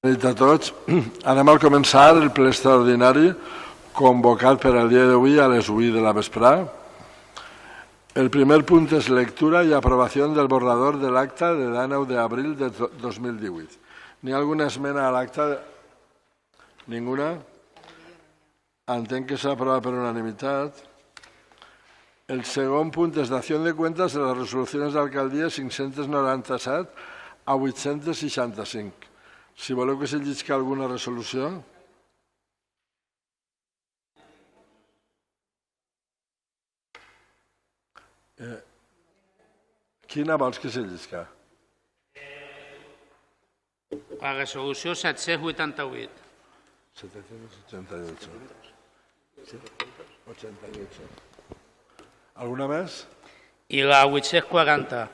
Bona nit a tots. Anem a començar el ple extraordinari convocat per al dia d'avui a les 8 de la vesprà. El primer punt és lectura i aprovació del borrador de l'acta de 19 d'abril de 2018. N'hi ha alguna esmena a l'acta? Ninguna? Entenc que s'ha aprovat per unanimitat. El segon punt és dació de cuentas de les resolucions d'alcaldia 597 a 865. Si voleu que se llisqui alguna resolució. Quina vols que se llisca? La resolució 788. 788. 88. Alguna més? I la 840.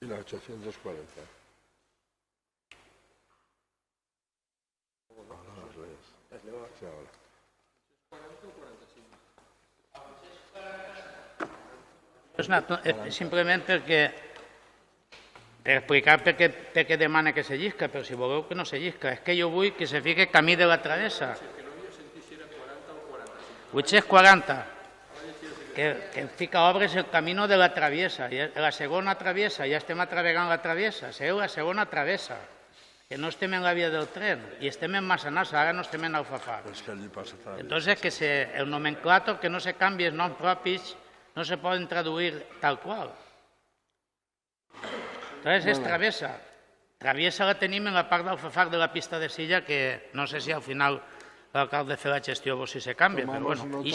I la 840. Simplement per explicar per què demana que se llisca, però si voleu que no se llisca. És que jo vull que se fique camí de la travessa. 840. Que fica obres el camino de la travessa. La segona travessa, ja estem atravegant la travessa. Serà la segona travessa. Que no estem en la via del tren i estem en Massanassa, ara no estem en Alfafar. Entonces, que el nomenclator que no se canvi els noms propis no se poden traduir tal qual. Entonces, és travessa. Travessa la tenim en la part d'Alfafar de la pista de Silla, que no sé si al final l'alcalde fa la gestió o si se canvia, però bueno. I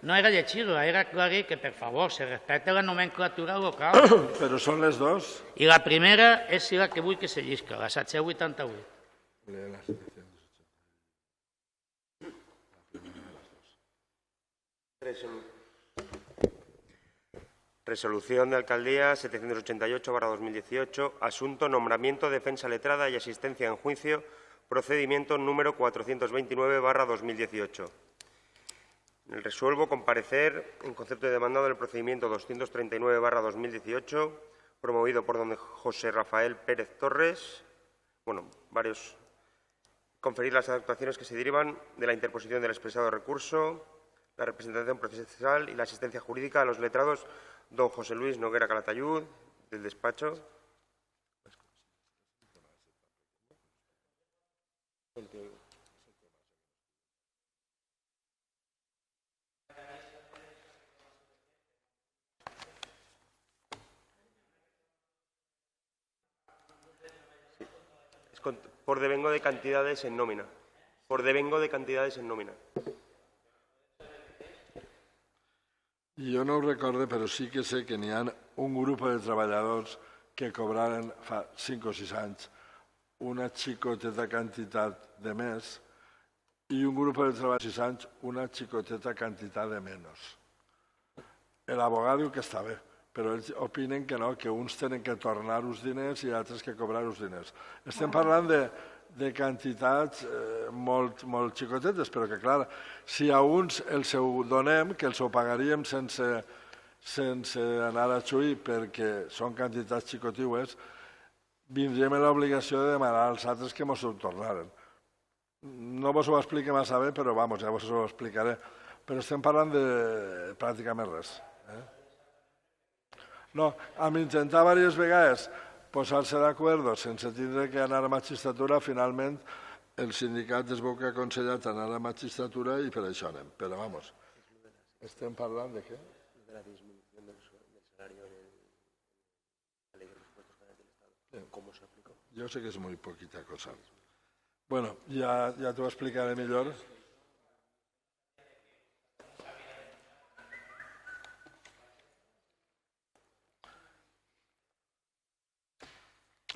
no era llegir-la, era aclarir que, per favor, se respecta la nomenclatura local. Però són les dues? I la primera és la que vull que se llisca, la 788. Resolución de Alcaldía 788/2018, asunto nombramiento, defensa letrada y asistencia en juicio, procedimiento número 429/2018. Resuelvo comparecer en concepto de demandado del procedimiento 239/2018, promovido por don José Rafael Pérez Torres. Conferir las actuaciones que se derivan de la interposición del expresado recurso, la representación procesal y la asistencia jurídica a los letrados don José Luis Noguera Calatayud, del despacho. Por devengo de cantidades en nómina. Por devengo de cantidades en nómina. Jo no ho recorde, però sí que sé que n'hi ha un grup de treballadors que cobraren fa 5 o 6 anys una xicoteta quantitat de més i un grup de treballadors 6 anys una xicoteta quantitat de menys. L'abogat diu que està bé, però ells opinen que no, que uns tenen que tornar els diners i altres que cobrar els diners. Estem parlant de quantitats molt xicotetes, però que, clar, si a uns els ho donem, que els ho pagaríem sense anar a xuir perquè són quantitats xicotiues, vindríem a l'obligació de demanar als altres que ens ho tornaren. No vos ho explico massa bé, però ja vos ho explicaré. Però estem parlant de pràcticament res. No, amb intentar diverses vegades posar-se d'acord sense tindre que anar a magistratura, finalment el sindicat es veu que ha aconsellat anar a magistratura i per això anem. Però, vamos, estem parlant de què? De la disminució del salari de la ley de presupuestos generales del Estado. ¿Cómo se aplicó? Jo sé que és molt poquita cosa. Bueno, ja t'ho explicaré millor.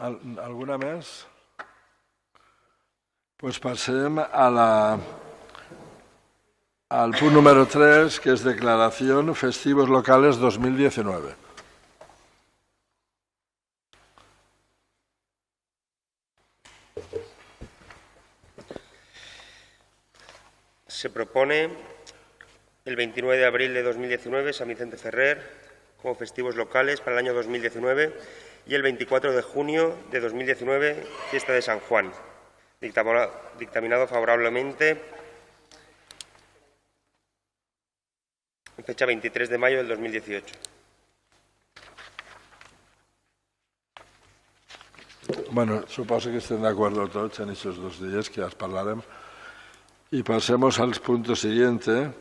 Alguna més? Doncs passem al punt número 3, que és declaració festivos locales 2019. Se propone el 29 de abril de 2019 San Vicente Ferrer como festivos locales para el año 2019 y el 24 de junio de 2019 fiesta de San Juan. Dictaminado favorablemente en fecha 23 de mayo del 2018. Bueno, suposo que estén d'acord tots en aquests 2 dies que ja els parlarem. Y pasemos al punto siguiente,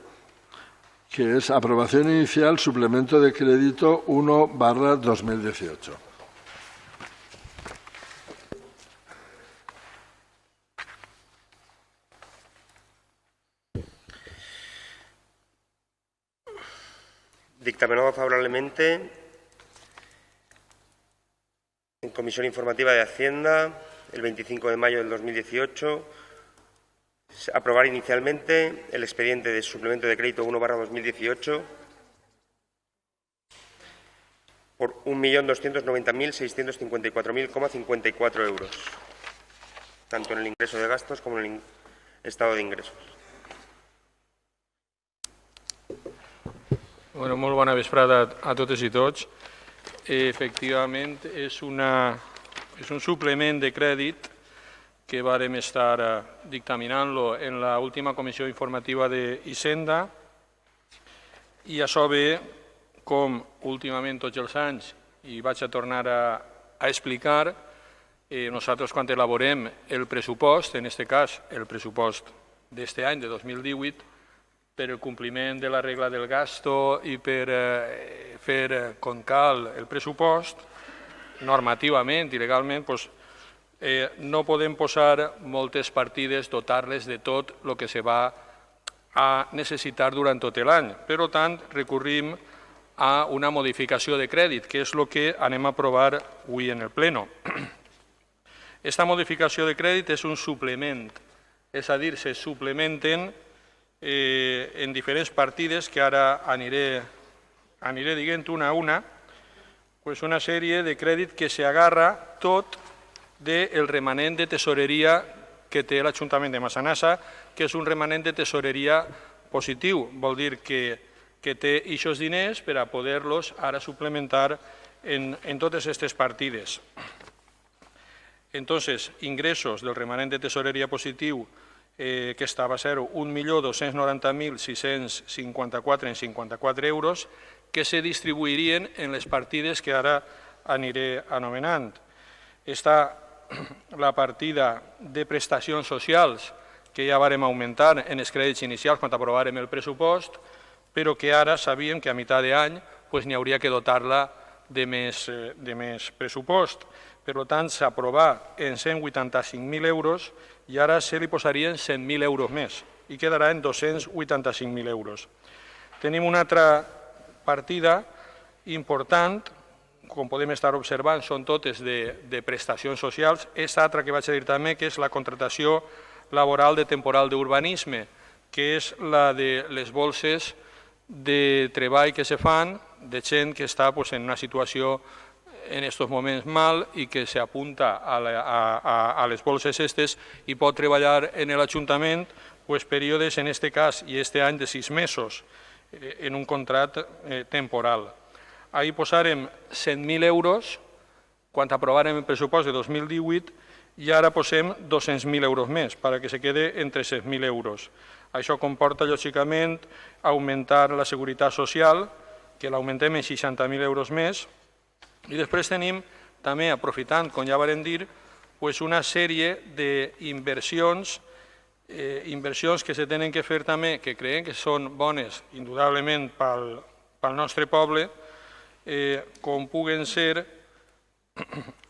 que es aprobación inicial, suplemento de crédito 1/2018. Dictaminado favorablemente en Comisión Informativa de Hacienda el 25 de mayo del 2018, aprobar inicialmente el expediente de suplemento de crédito 1/2018 por 1.290.654.54 euros, tanto en el ingreso de gastos como en el estado de ingressos. Bueno, molt bona vesprada a totes i tots. Efectivament, és un suplement de crèdit que vàrem estar dictaminant-lo en l'última comissió informativa d'Hisenda, i això ve, com últimament tots els anys, i vaig a tornar a explicar, nosaltres quan elaborem el pressupost, en aquest cas el pressupost d'aquest any, de 2018, per el compliment de la regla del gasto i per fer com cal el pressupost, normativament i legalment, no podem posar moltes partides, dotar-les de tot el que se va a necessitar durant tot l'any. Per tant, recurrim a una modificació de crèdit, que és el que anem a aprovar avui en el Pleno. Aquesta modificació de crèdit és un suplement, és a dir, se suplementen en diferents partides que ara aniré dient una a una, una sèrie de crèdit que s'agarra tot del remanent de tesoreria que té l'Ajuntament de Massanassa, que és un remanent de tesoreria positiu. Vol dir que té aquests diners per a poder-los ara suplementar en totes aquestes partides. Entonces, ingressos del remanent de tesoreria positiu, que va a ser 1.290.654,54 euros, que se distribuirien en les partides que ara aniré anomenant. Està la partida de prestacions socials, que ja vàrem augmentar en els crèdits inicials quan aprovàrem el pressupost, però que ara sabíem que a meitat d'any n'hi hauria que dotar-la de més pressupost. Per tant, s'aprovarà en 185.000 euros i ara se li posarien 100.000 euros més i quedarà en 285.000 euros. Tenim una altra partida important, com podem estar observant, són totes de prestacions socials. Aquesta altra que vaig a dir també, que és la contractació laboral de temporal d'urbanisme, que és la de les bolses de treball que se fan de gent que està en una situació en aquests moments mal i que s'apunta a les bolses aquestes i pot treballar en l'Ajuntament períodes, en aquest cas i aquest any, de 6 mesos en un contracte temporal. Ahí posarem 100.000 euros quan aprovarem el pressupost de 2018 i ara posem 200.000 euros més perquè se quede en 300.000 euros. Això comporta, lògicament, augmentar la seguretat social, que l'augmentem en 60.000 euros més, i després tenim també, aprofitant, com ja vam dir, una sèrie d'inversions que se tenen que fer també, que creiem que són bones, indudablement, pel nostre poble, com puguen ser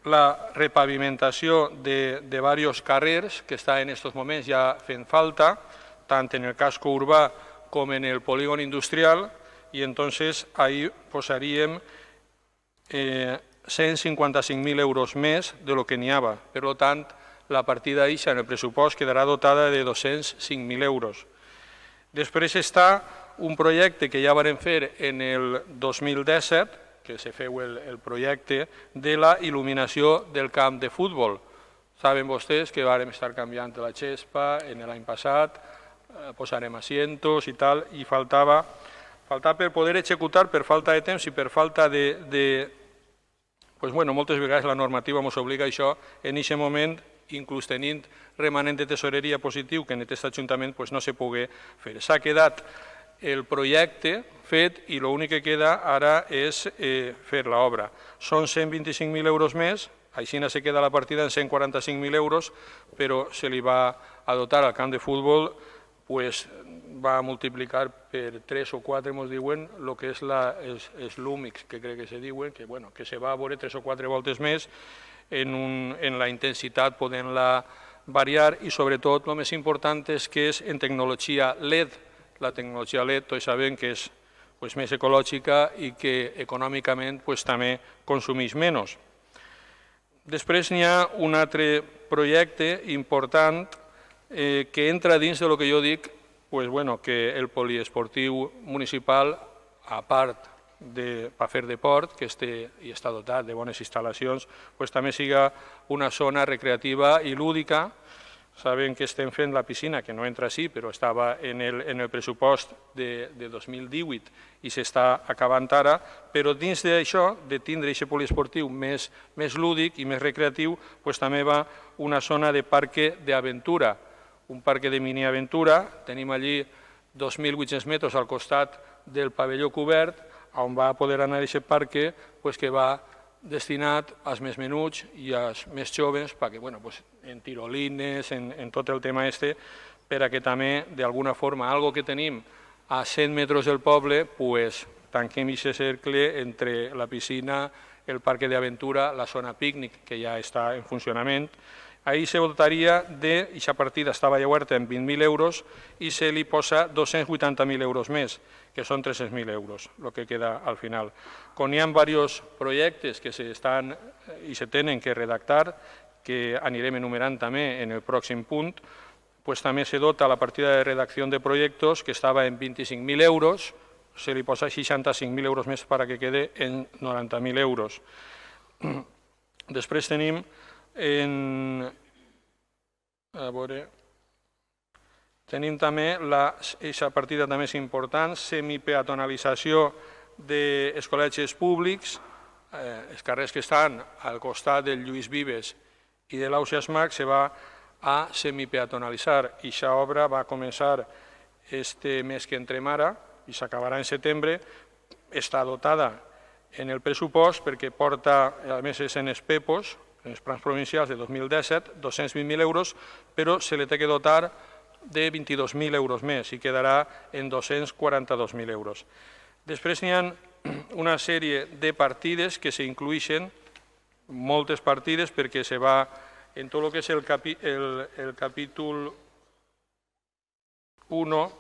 la repavimentació de diversos carrers que està en aquests moments ja fent falta, tant en el casco urbà com en el polígon industrial, i entonces ahí posaríem 155.000 euros més de lo que n'hi havia. Per tant, la partida eixa en el pressupost quedarà dotada de 205.000 euros. Després està un projecte que ja vam fer en el 2017, que se feu el projecte de la il·luminació del camp de futbol. Saben vostès que vam estar canviant la xespa l'any passat, posarem asientos i tal, i faltava per poder executar, per falta de temps i per falta de... Moltes vegades la normativa ens obliga a això, en aquest moment, inclús tenint remanent de tesoreria positiu que en aquest Ajuntament no se pugui fer. S'ha quedat el projecte fet i l'únic que queda ara és fer l'obra. Són 125.000 euros més, així se queda la partida en 145.000 euros, però se li va a dotar al camp de futbol, va multiplicar per 3 o 4, ens diuen, el que és els lúmics, que crec que se diuen, que se va a veure 3 o 4 voltes més en la intensitat, podent-la variar, i sobretot el més important és que és en tecnologia LED. La tecnologia LED tots sabem que és més ecològica i que econòmicament també consumeix menys. Després n'hi ha un altre projecte important que entra dins del que jo dic que el poliesportiu municipal, a part per fer deport, que està dotat de bones instal·lacions, també siga una zona recreativa i lúdica. Saben que estem fent la piscina, que no entra així, però estava en el pressupost de 2018 i s'està acabant ara, però dins d'això, de tindre aquest poliesportiu més lúdic i més recreatiu, també va una zona de parque d'aventura, un parque de miniaventura. Tenim allí 2.800 metres al costat del pavelló cobert, on va poder anar aquest parque, que va destinat als més menuts i als més joves, en tirolines, en tot el tema per a que també, d'alguna forma, algo que tenim a 100 metres del poble, tanquem aquest cercle entre la piscina, el parc d'aventura, la zona pícnic, que ja està en funcionament. Ahir se dotaria d'aquesta partida, estava ja oberta en 20.000 euros, i se li posa 280.000 euros més, que són 300.000 euros, el que queda al final. Com hi ha diversos projectes que s'estan i se tenen que redactar, que anirem enumerant també en el pròxim punt, també se dota la partida de redacció de projectes, que estava en 25.000 euros, se li posa 65.000 euros més perquè quede en 90.000 euros. Després tenim també, aquesta partida també és important, semipeatonalització dels col·legis públics, els carrers que estan al costat del Lluís Vives i de l'Ausiàs Marc se va a semipeatonalitzar. Aquesta obra va començar este mes que entrem ara i s'acabarà en setembre. Està dotada en el pressupost perquè porta, a més és en els PEPOs, en els plans provincials de 2017, 220.000 euros, però se li té que dotar de 22.000 euros més i quedarà en 242.000 euros. Després n'hi ha una sèrie de partides que s'inclueixen, moltes partides, perquè se va en tot el que és el capítol 1,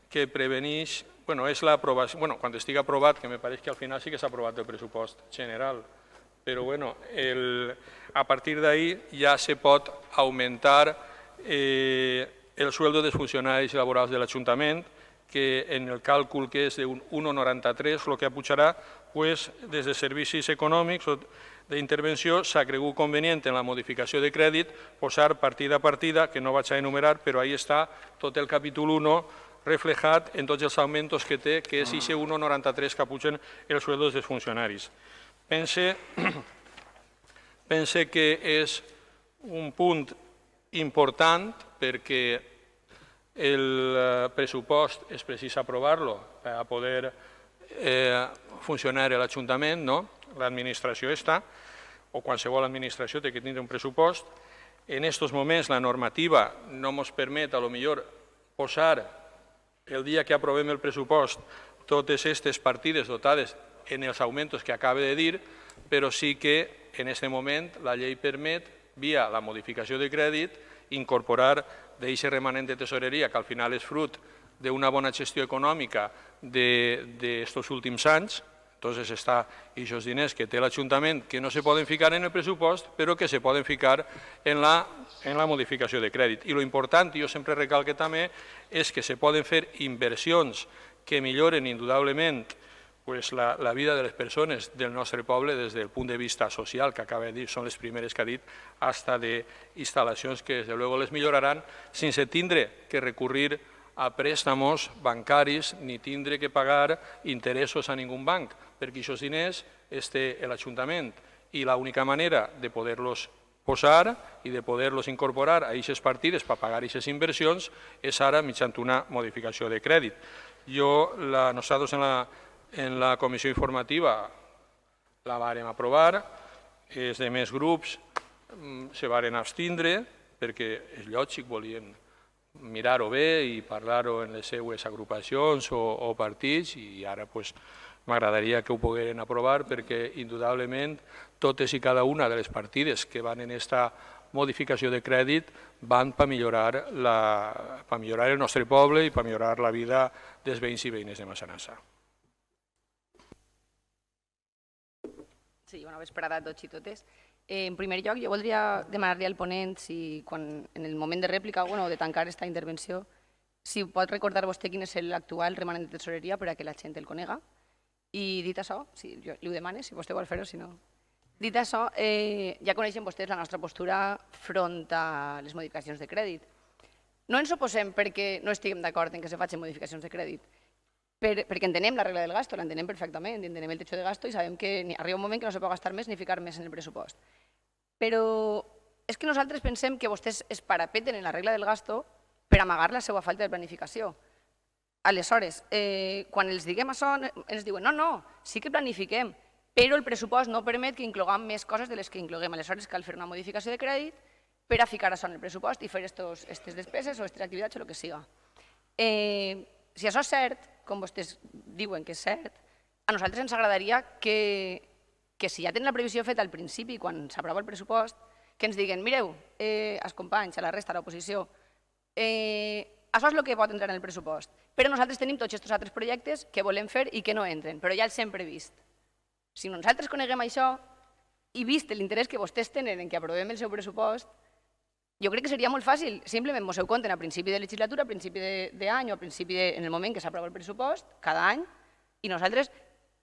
que preveneix, és l'aprovació, quan estigui aprovat, que me pareix que al final sí que s'ha aprovat el pressupost general, però a partir d'ahir ja se pot augmentar el sueldo dels funcionaris laborals de l'Ajuntament, que en el càlcul que és d'un 1,93, el que pujarà, des de servicis econòmics o d'intervenció s'ha cregut convenient en la modificació de crèdit posar partida a partida, que no vaig a enumerar, però ahí està tot el capítol 1 reflejat en tots els augmentos que té, que és aquest 1,93 que pugen els sueldos dels funcionaris. Pense que és un punt important perquè el pressupost es precisa aprovar-lo per a poder funcionar l'Ajuntament, l'administració està, o qualsevol administració té que tenir un pressupost. En aquests moments la normativa no ens permet, potser, posar el dia que aprovem el pressupost totes aquestes partides dotades en els augmentos que acaba de dir, però sí que en aquest moment la llei permet, via la modificació de crèdit, incorporar d'aquest remanent de tesoreria, que al final és fruit d'una bona gestió econòmica d'aquests últims anys. Entonces està aquests diners que té l'Ajuntament que no se poden ficar en el pressupost, però que se poden ficar en la modificació de crèdit. I l'important, i jo sempre recalco també, és que se poden fer inversions que milloren indudablement la vida de les persones del nostre poble des del punt de vista social, que acaba de dir, són les primeres que ha dit, fins a instal·lacions que, des de luego, les milloraran sense tindre que recurrir a préstamos bancaris ni tindre que pagar interessos a ningú banc, perquè aquests diners els té l'Ajuntament i l'única manera de poder-los posar i de poder-los incorporar a aquestes partides per pagar aquestes inversions és ara mitjançant una modificació de crèdit. Nosaltres en la comissió informativa la vàrem aprovar, els demés grups se varen abstindre perquè és lògic, volien mirar-ho bé i parlar-ho en les seues agrupacions o partits i ara m'agradaria que ho pogueren aprovar perquè indudablement totes i cada una de les partides que van en aquesta modificació de crèdit van per millorar el nostre poble i per millorar la vida dels veïns i veïnes de Massanassa. Sí, bona vesprada a tots i totes. En primer lloc, jo voldria demanar-li al ponent si en el moment de rèplica o de tancar aquesta intervenció, si pot recordar vostè quin és l'actual remanent de tesoreria per a que la gent el conega. I dit això, jo li ho demane, si vostè vol fer-ho, si no. Dit això, ja coneixen vostès la nostra postura front a les modificacions de crèdit. No ens oposem perquè no estiguem d'acord en que se facin modificacions de crèdit, perquè entenem la regla del gasto, l'entenem perfectament, entenem el techo de gasto i sabem que arriba un moment que no se pot gastar més ni ficar més en el pressupost. Però és que nosaltres pensem que vostès es parapeten en la regla del gasto per amagar la seva falta de planificació. Aleshores, quan els diguem això, ens diuen no, sí que planifiquem, però el pressupost no permet que incloguem més coses de les que incloguem. Aleshores cal fer una modificació de crèdit per a ficar això en el pressupost i fer aquestes despeses o aquestes activitats o el que siga. Si això és cert, com vostès diuen que és cert, a nosaltres ens agradaria que si ja tenen la previsió feta al principi, quan s'aprova el pressupost, que ens diguen, mireu, els companys, a la resta, a l'oposició, això és el que pot entrar en el pressupost, però nosaltres tenim tots aquests altres projectes que volem fer i que no entren, però ja els hem previst. Si nosaltres coneguem això i vist l'interès que vostès tenen en que aprovem el seu pressupost, jo crec que seria molt fàcil, simplement mos ho compten a principi de legislatura, a principi d'any o en el moment que s'aprova el pressupost, cada any, i nosaltres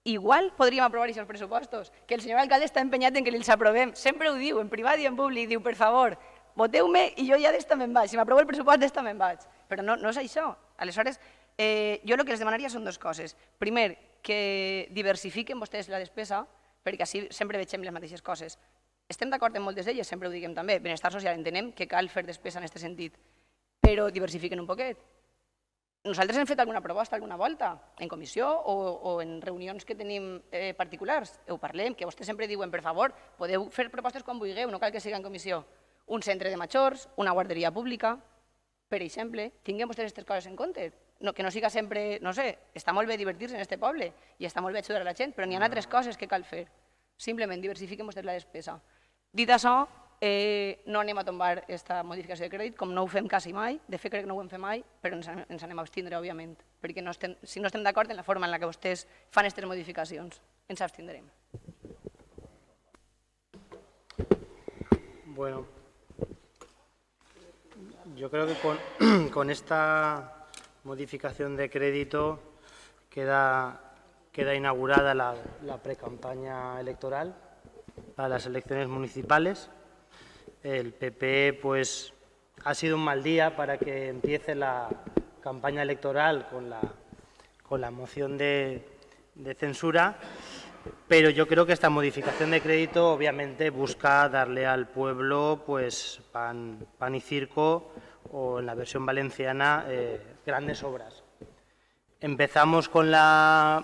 igual podríem aprovar aquests pressupostos, que el senyor alcalde està empenyat en que els aprovem, sempre ho diu, en privat i en públic, diu, per favor, voteu-me i jo ja d'esta me'n vaig, si m'aprovo el pressupost d'esta me'n vaig, però no és això. Aleshores, jo el que els demanaria són dues coses. Primer, que diversifiquen vostès la despesa, perquè així sempre veiem les mateixes coses. Estem d'acord en moltes d'elles, sempre ho diguem també. Benestar social, entenem que cal fer despesa en aquest sentit, però diversifiquen un poquet. Nosaltres hem fet alguna proposta alguna volta, en comissió o en reunions que tenim particulars. Ho parlem, que vostès sempre diuen, per favor, podeu fer propostes quan vulgueu, no cal que sigui en comissió. Un centre de majors, una guarderia pública, per exemple, tinguem vostès aquestes coses en compte. Que no siga sempre, no sé, està molt bé divertir-se en aquest poble i està molt bé ajudar a la gent, però n'hi ha altres coses que cal fer. Simplement diversifiquem vostès la despesa. Dit això, no anem a tombar aquesta modificació de crèdit, com no ho fem quasi mai, de fet crec que no ho hem fet mai, però ens anem a abstindre, òbviament, perquè si no estem d'acord en la forma en la que vostès fan aquestes modificacions, ens abstindrem. Bueno, yo creo que con esta modificación de crédito queda inaugurada la precampaña electoral para las elecciones municipales. El PP pues ha sido un mal día para que empiece la campaña electoral con la moción de censura, pero yo creo que esta modificación de crédito obviamente busca darle al pueblo pues pan y circo, o en la versión valenciana grandes obras. Empezamos con la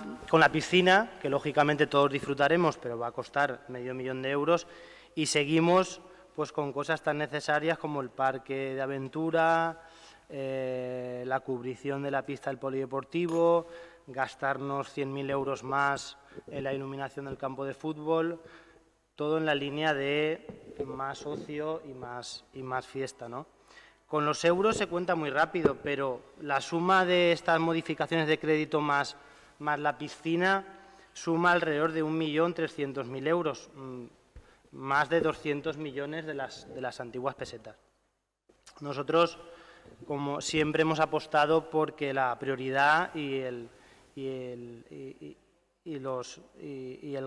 piscina, que lógicamente todos disfrutaremos, pero va a costar $500.000 de euros, y seguimos pues con cosas tan necesarias como el parque de aventura, la cubrición de la pista del polideportivo, gastarnos 100.000 euros más en la iluminación del campo de fútbol, todo en la línea de más ocio y más fiesta, ¿no? Con los euros se cuenta muy rápido, pero la suma de estas modificaciones de crédito más la piscina suma alrededor de 1.300.000 euros, más de 200 millones de las antiguas pesetas. Nosotros, como siempre, hemos apostado porque la prioridad y el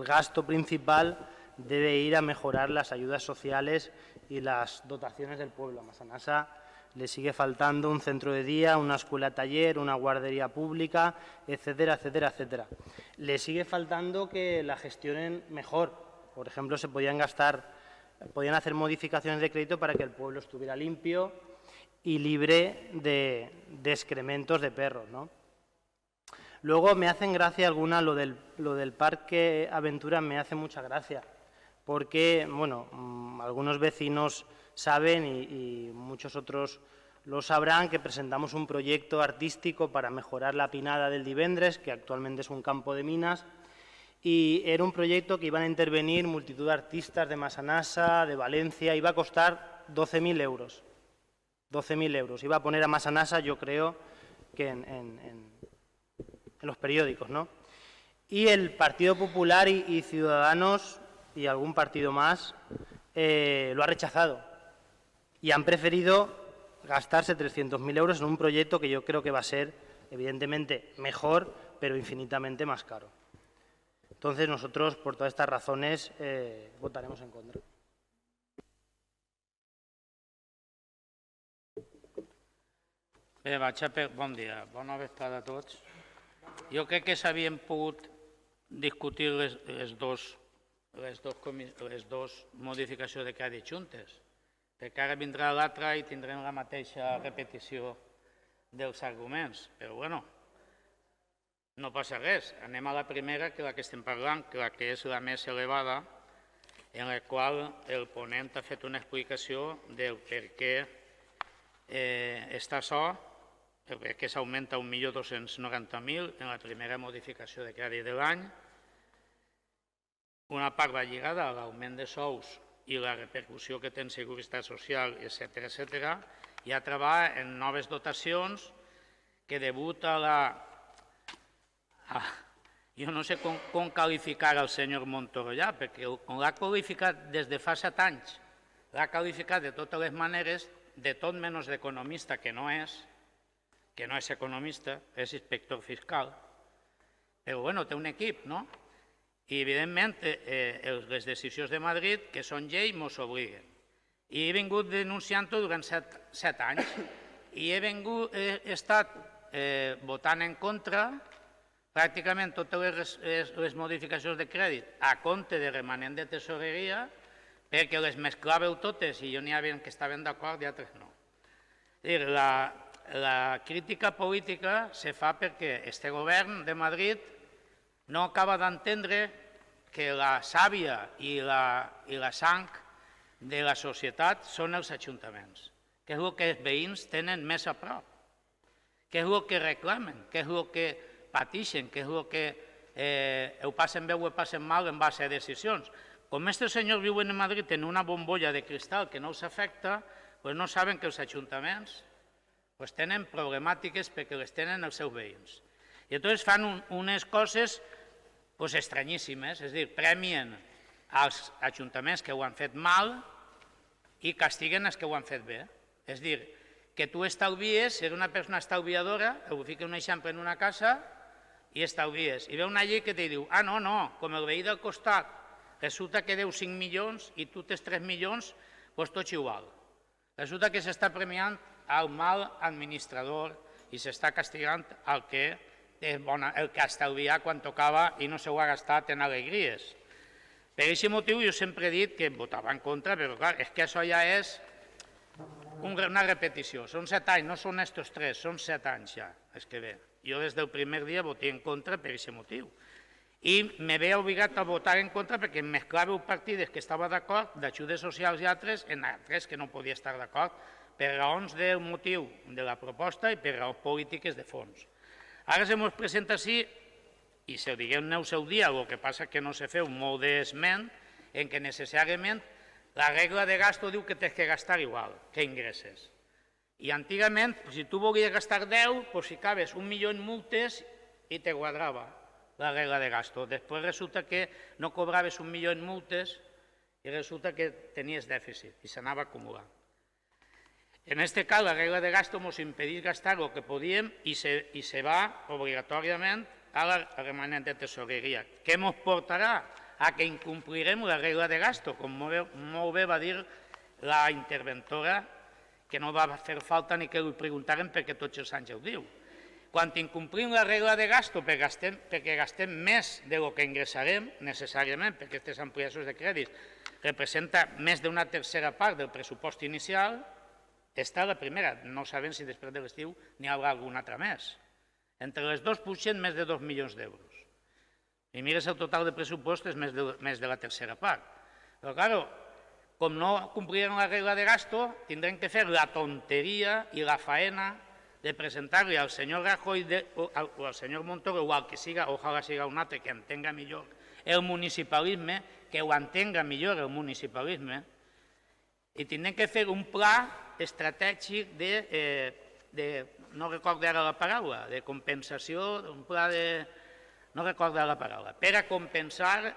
gasto principal debe ir a mejorar las ayudas sociales y las dotaciones del pueblo. A Massanassa le sigue faltando un centro de día, una escuela-taller, una guardería pública, etcétera, etcétera, etcétera. Le sigue faltando que la gestionen mejor. Por ejemplo, se podían hacer modificaciones de crédito para que el pueblo estuviera limpio y libre de excrementos de perros, ¿no? Luego me hacen gracia alguna, lo del Parque Aventura me hace mucha gracia, porque, bueno, algunos vecinos saben y muchos otros lo sabrán que presentamos un proyecto artístico para mejorar la Pinada del Divendres, que actualmente es un campo de minas, y era un proyecto que iban a intervenir multitud de artistas de Massanassa, de Valencia, iba a costar 12.000 euros. 12.000 euros. Iba a poner a Massanassa, yo creo, que en los periódicos, ¿no? Y el Partido Popular y Ciudadanos y algún partido más lo ha rechazado y han preferido gastarse 300.000 euros en un proyecto que yo creo que va a ser, evidentemente, mejor, pero infinitamente más caro. Entonces, nosotros, por todas estas razones, votaremos en contra. Bon dia, bona vesprada a tots. Jo crec que s'havien pogut discutir les dos modificacions de crèdit juntes, perquè ara vindrà l'altra i tindrem la mateixa repetició dels arguments. Però, bueno, no passa res. Anem a la primera, que la que estem parlant, que la que és la més elevada, en la qual el ponent ha fet una explicació del per què està açò, que s'augmenta 1.290.000 en la primera modificació de crèdit de l'any. Una part va lligada a l'augment de sous i la repercussió que té en seguretat social, etc., i altra va en noves dotacions que degut a la... Jo no sé com qualificar el senyor Montoro ja, perquè l'ha qualificat des de fa 7 anys, l'ha qualificat de totes les maneres, de tot menys d'economista, que no és economista, és inspector fiscal, però bueno, té un equip, no? I evidentment les decisions de Madrid, que són llei, mos obliguen. I he vingut denunciant-ho durant 7 anys i he estat votant en contra pràcticament totes les modificacions de crèdit a compte de remanent de tesoreria, perquè les mesclàveu totes i jo n'hi havia que estaven d'acord i altres no. La crítica política se fa perquè este govern de Madrid no acaba d'entendre que la sàvia i la sang de la societat són els ajuntaments, que és el que els veïns tenen més a prop, que és el que reclamen, que és el que pateixen, que és el que ho passen bé o ho passen mal en base a decisions. Com aquests senyors viuen a Madrid en una bombolla de cristal que no els afecta, doncs no saben que els ajuntaments tenen problemàtiques perquè les tenen els seus veïns. I llavors fan unes coses estranyíssimes, és a dir, premien als ajuntaments que ho han fet mal i castiguen els que ho han fet bé. És a dir, que tu estalvies, ser una persona estalviadora, ho fica un eixample en una casa i estalvies. I ve una llei que te diu, no, com el veí del costat resulta que deu 5 milions i tu tens 3 milions, doncs tot igual. Resulta que s'està premiant el mal administrador i s'està castigant el que estalvia quan tocava i no s'ho ha gastat en alegries. Per aquest motiu jo sempre he dit que votava en contra, però clar, és que això ja és una repetició. Són 7 anys, no són estos 3, són 7 anys ja, és que bé. Jo des del primer dia voté en contra per aquest motiu. I me veia obligat a votar en contra perquè em mesclàveu partides que estava d'acord, d'ajudes socials i altres, en altres que no podia estar d'acord, per raons del motiu de la proposta i per raons polítiques de fons. Ara se mos presenta així, i se ho diguem el seu dia, el que passa que no se feu molt d'esment, en què necessàriament la regla de gasto diu que tens que gastar igual que ingresses. I antigament, si tu volies gastar 10, doncs ficaves 1 milió en multes i te quadrava la regla de gasto. Després resulta que no cobraves 1 milió en multes i resulta que tenies dèficit i s'anava acumulant. En aquest cas, la regla de gasto ens impedís gastar el que podíem i se va obligatòriament a la remanent de tesoreria. Què ens portarà? A que incomplirem la regla de gasto, com molt bé va dir la interventora, que no va fer falta ni que li preguntaren perquè tots els anys ho diu. quan incomplim la regla de gasto perquè gastem més del que ingressarem necessàriament, perquè aquestes ampliacions de crèdits representa més d'una tercera part del pressupost inicial, està la primera. No sabem si després de l'estiu n'hi haurà alguna altra més. Entre les dues pugen més de 2 milions d'euros. I mires el total de pressupost és més de la tercera part. Però, clar, com no complirem la regla de gasto, tindrem que fer la tonteria i la faena de presentar-li al senyor Rajoy o al senyor Montoro o al que siga, ojalà siga un altre que entenga millor el municipalisme, que ho entenga millor el municipalisme, i tindrem que fer un pla estratègic no recordo ara la paraula, de compensació, un pla de... no recordo ara la paraula, per a compensar,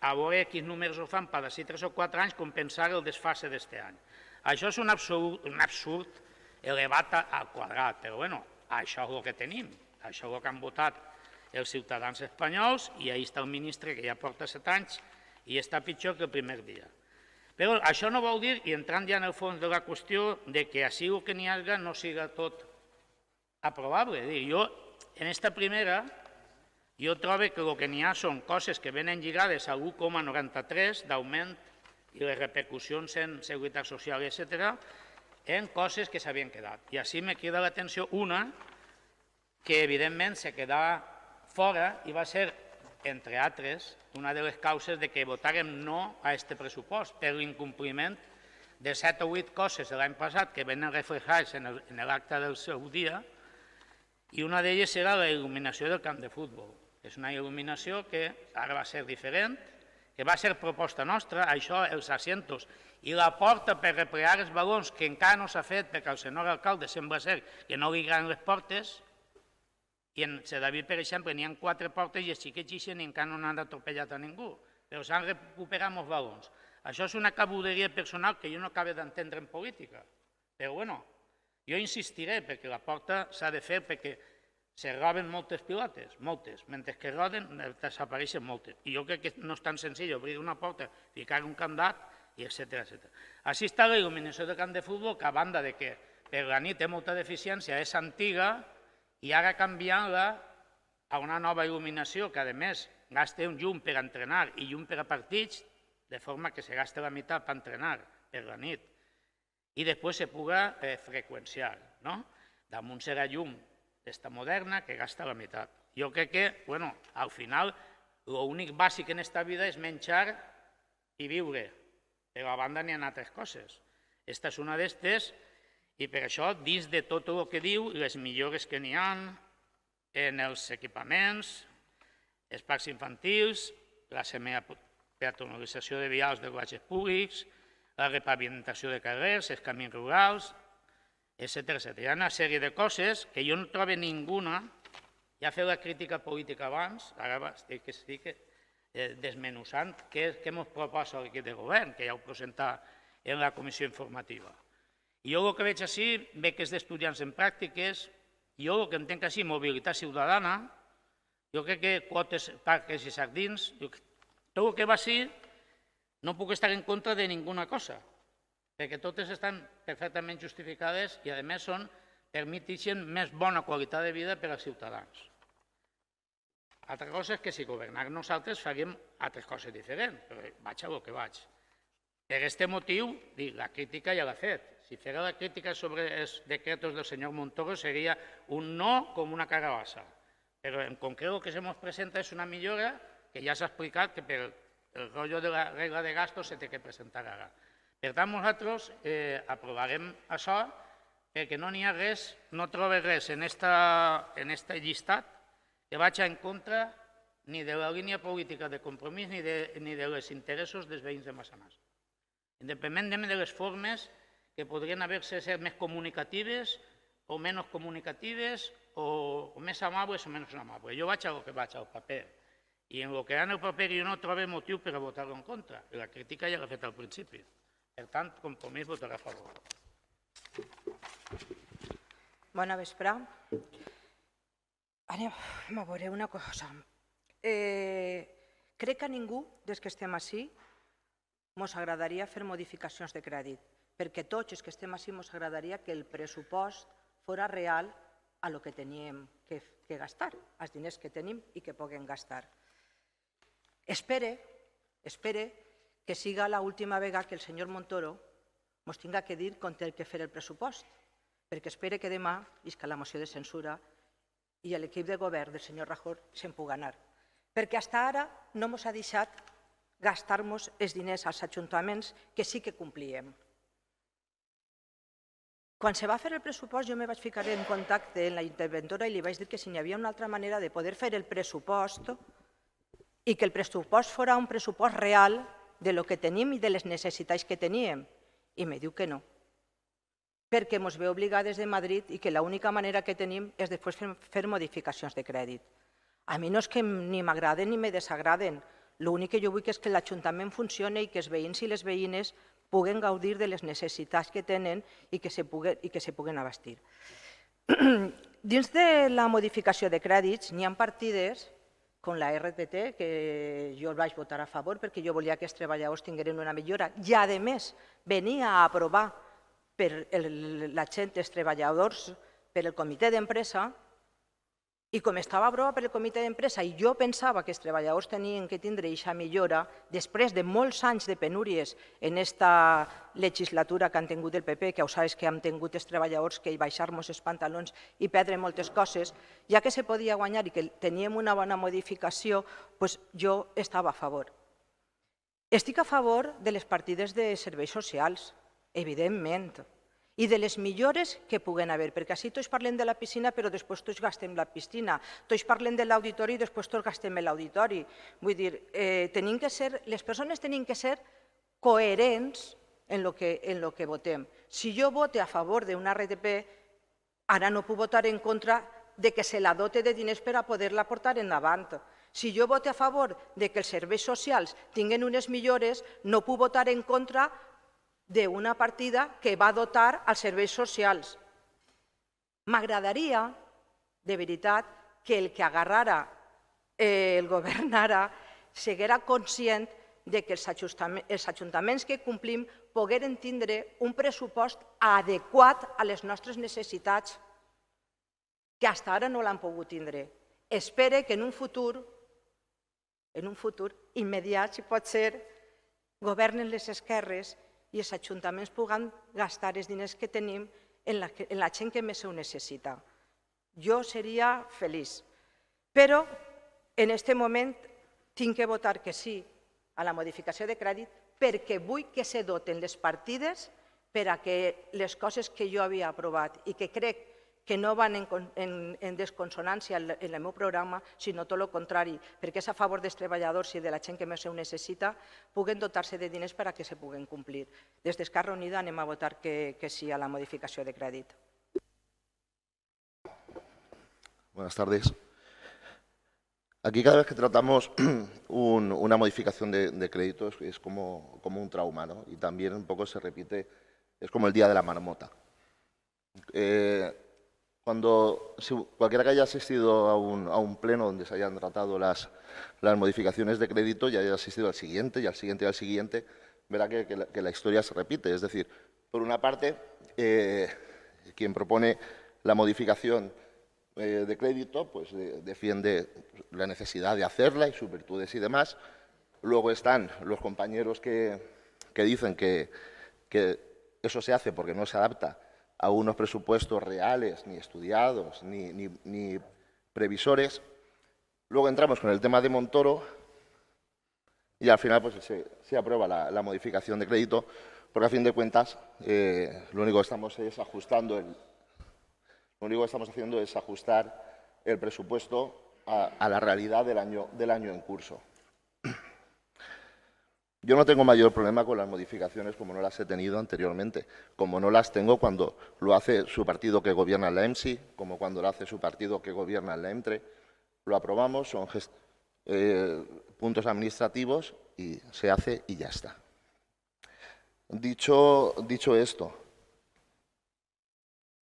a veure quins números ho fan, per d'ací 3 o 4 anys, compensar el desfase d'aquest any. Això és un absurd elevat al quadrat, però bueno, això és el que tenim, això és el que han votat els ciutadans espanyols i ahí està el ministre que ja porta 7 anys i està pitjor que el primer dia. Però això no vol dir, i entrant ja en el fons de la qüestió, que així el que n'hi hagi no siga tot aprovable. Jo, en aquesta primera, jo trobo que el que n'hi ha són coses que venen lligades a l'1,93 d'augment i les repercussions en seguretat social, etc., en coses que s'havien quedat. I així me queda l'atenció una que evidentment se quedava fora i va ser, entre altres, una de les causes de que votàrem no a aquest pressupost per l'incompliment de 7 o 8 coses de l'any passat que venen reflejades en l'acte del seu dia, i una d'elles era la il·luminació del camp de futbol. És una il·luminació que ara va ser diferent, que va ser proposta nostra, això, els asientos, i la porta per replegar els balons, que encara no s'ha fet perquè al senyor alcalde sembla ser que no li agraden les portes, i en Sedaví, per exemple, n'hi ha 4 portes i els xiquets ixen i encara no n'han atropellat a ningú, però s'han recuperat molts balons. Això és una cabuderia personal que jo no acabo d'entendre en política, però bueno, jo insistiré perquè la porta s'ha de fer perquè se roben moltes pilotes, moltes, mentre que roden desapareixen moltes. I jo crec que no és tan senzill obrir una porta, ficar un candat, i etcètera. Així està la il·luminació del camp de futbol, que a banda de que per la nit té molta deficiència, és antiga, i ara canviant-la a una nova il·luminació que, a més, gasta un llum per entrenar i llum per a partits, de forma que se gasta la meitat per entrenar per la nit, i després se puga freqüenciar. Damunt serà llum d'esta moderna que gasta la meitat. Jo crec que, al final, l'únic bàsic en esta vida és menjar i viure. Però a banda n'hi ha altres coses. Esta és una d'estes, i per això, dins de tot el que diu, les millores que n'hi ha en els equipaments, els parcs infantils, la semipeatonalització de vials de viatges públics, la repavimentació de carrers, els camins rurals, etcètera. Hi ha una sèrie de coses que jo no trobo ninguna, ja he fet la crítica política abans, ara estic desmenuçant què ens proposa l'equip de govern, que ja ho presenta en la comissió informativa. I jo el que veig així, beques d'estudiants en pràctiques, jo el que entenc així, mobilitat ciutadana, jo crec que quotes, parques i sardins, tot el que va així, no puc estar en contra de ninguna cosa, perquè totes estan perfectament justificades i, a més, permetixen més bona qualitat de vida per als ciutadans. Altra cosa és que si governàrem nosaltres faríem altres coses diferents, però vaig a lo que vaig. Per aquest motiu, la crítica ja l'ha fet. Si fera la crítica sobre els decretos del senyor Montoro seria un no com una carabassa. Però en concret el que se ens presenta és una millora que ja s'ha explicat que per el rotllo de la regla de gastos se té que presentar ara. Per tant, nosaltres aprovarem això perquè no n'hi ha res, no trobo res en aquest llistat que vagi en contra ni de la línia política de compromís ni de els interessos dels veïns de Massanassa. Independentment de les formes que podrien haver-se ser més comunicatives o menys comunicatives o més amables o menys amables. Jo vaig a lo que vaig, al paper. I en el que hi ha en el paper jo no trobo motiu per a votar-ho en contra. La crítica ja l'he fet al principi. Per tant, Compromís votarà a favor. Bona vesprà. Anem a veure una cosa. Crec que a ningú, des que estem així, ens agradaria fer modificacions de crèdit, perquè tots els que estem així ens agradaria que el pressupost fos real a lo que teníem que gastar, als diners que tenim i que puguem gastar. Espere que siga l'última vegada que el senyor Montoro ens tinga que dir com té que fer el pressupost, perquè espere que demà isca la moció de censura i l'equip de govern del senyor Rajoy se'n pugui anar. Perquè fins ara no ens ha deixat gastar-nos els diners als ajuntaments que sí que complíem. Quan se va fer el pressupost jo me vaig ficar en contacte amb la interventora i li vaig dir que si hi havia una altra manera de poder fer el pressupost i que el pressupost fos un pressupost real de lo que tenim i de les necessitats que teníem. I me diu que no, perquè ens ve obligades de Madrid i que l'única manera que tenim és després fer modificacions de crèdit. A mi no és que ni m'agraden ni me desagraden, l'únic que jo vull és que l'Ajuntament funcioni i que els veïns i les veïnes puguen gaudir de les necessitats que tenen i que se puguen abastir. Dins de la modificació de crèdits n'hi ha partides com la RTT, que jo el vaig votar a favor perquè jo volia que els treballadors tingueren una millora i, a més, venia a aprovar per la gent, els treballadors, per el comitè d'empresa, i com estava aprovat per el comitè d'empresa i jo pensava que els treballadors tenien que tindre aquesta millora, després de molts anys de penúries en aquesta legislatura que han tingut el PP, que ho sabes que han tingut els treballadors que baixar-nos els pantalons i perdre moltes coses, ja que se podia guanyar i que teníem una bona modificació, doncs jo estava a favor. Estic a favor de les partides de serveis socials, evidentment, i de les millores que puguen haver, perquè així tots parlem de la piscina però després tots gastem la piscina, tots parlem de l'auditori i després tots gastem l'auditori. Vull dir, les persones tenim que ser coherents en el que votem. Si jo voto a favor d'una RTP, ara no puc votar en contra de que se la dote de diners per a poder-la portar endavant. Si jo voto a favor de que els serveis socials tinguin unes millores, no puc votar en contra d'una partida que va dotar als serveis socials. M'agradaria, de veritat, que el que agarrara el govern ara siguera conscient que els ajuntaments que complim pogueren tindre un pressupost adequat a les nostres necessitats, que fins ara no l'han pogut tindre. Espere que en un futur immediat, si pot ser, governen les esquerres i els ajuntaments puguen gastar els diners que tenim en la gent que més ho necessita. Jo seria feliç. Però en aquest moment tinc que votar que sí a la modificació de crèdit perquè vull que se doten les partides per a que les coses que jo havia aprovat i que crec que no van en desconsonància en el meu programa, sinó tot el contrari, perquè és a favor dels treballadors i de la gent que més ho necessita, puguen dotar-se de diners per a que se puguen complir. Des d'Esquerra Unida anem a votar que sí a la modificació de crèdit. Buenas tardes. Aquí cada vez que tratamos una modificación de créditos es como un trauma, ¿no? Y también un poco se repite, es como el día de la marmota. Cualquiera que haya asistido a un pleno donde se hayan tratado las modificaciones de crédito y haya asistido al siguiente y al siguiente y al siguiente, verá que la historia se repite. Es decir, por una parte, quien propone la modificación de crédito pues defiende la necesidad de hacerla y sus virtudes y demás. Luego están los compañeros que dicen que eso se hace porque no se adapta a unos presupuestos reales, ni estudiados, ni previsores. Luego entramos con el tema de Montoro y al final pues, se aprueba la modificación de crédito, porque a fin de cuentas lo único que estamos haciendo es ajustar el presupuesto a la realidad del año en curso. Yo no tengo mayor problema con las modificaciones como no las he tenido anteriormente, como no las tengo cuando lo hace su partido que gobierna en la EMSI, como cuando lo hace su partido que gobierna en la EMTRE. Lo aprobamos, son puntos administrativos y se hace y ya está. Dicho esto,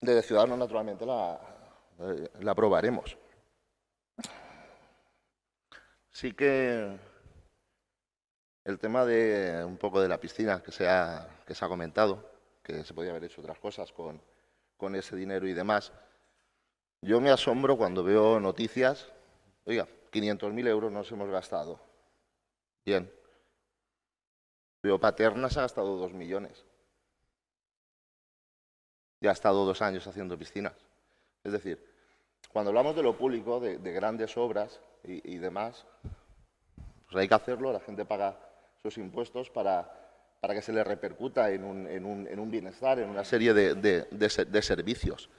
desde Ciudadanos naturalmente la aprobaremos. Sí que el tema de un poco de la piscina que se ha comentado, que se podía haber hecho otras cosas con ese dinero y demás. Yo me asombro cuando veo noticias, oiga, 500.000 euros nos hemos gastado. Bien. Veo Paterna se ha gastado 2 millones. Ya ha estado 2 años haciendo piscinas. Es decir, cuando hablamos de lo público, de grandes obras y demás, pues hay que hacerlo, la gente paga sus impuestos para que se le repercuta en un bienestar, en una serie de servicios.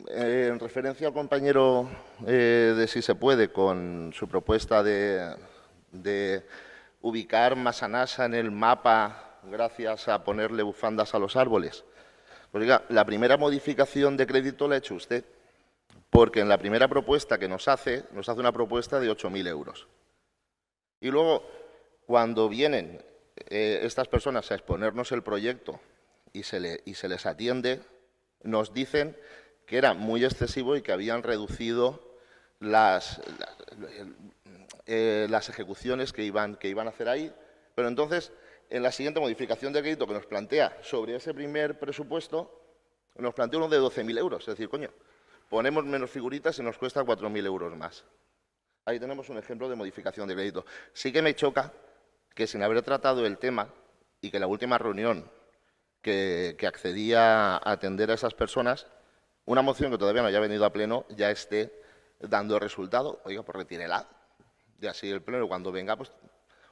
En referencia al compañero de Si se puede, con su propuesta de ubicar Massanassa en el mapa gracias a ponerle bufandas a los árboles. Pues diga, la primera modificación de crédito la ha hecho usted, porque en la primera propuesta que nos hace una propuesta de 8.000 euros. Y luego, cuando vienen estas personas a exponernos el proyecto y se les atiende, nos dicen que era muy excesivo y que habían reducido las ejecuciones que iban a hacer ahí. Pero entonces, en la siguiente modificación de crédito que nos plantea sobre ese primer presupuesto, nos plantea uno de 12.000 euros. Es decir, coño, ponemos menos figuritas y nos cuesta 4.000 euros más. Ahí tenemos un ejemplo de modificación de crédito. Sí que me choca que sin haber tratado el tema y que la última reunión que accedía a atender a esas personas, una moción que todavía no haya venido a pleno ya esté dando resultado. Oiga, pues retírela. Y así el pleno, cuando venga, pues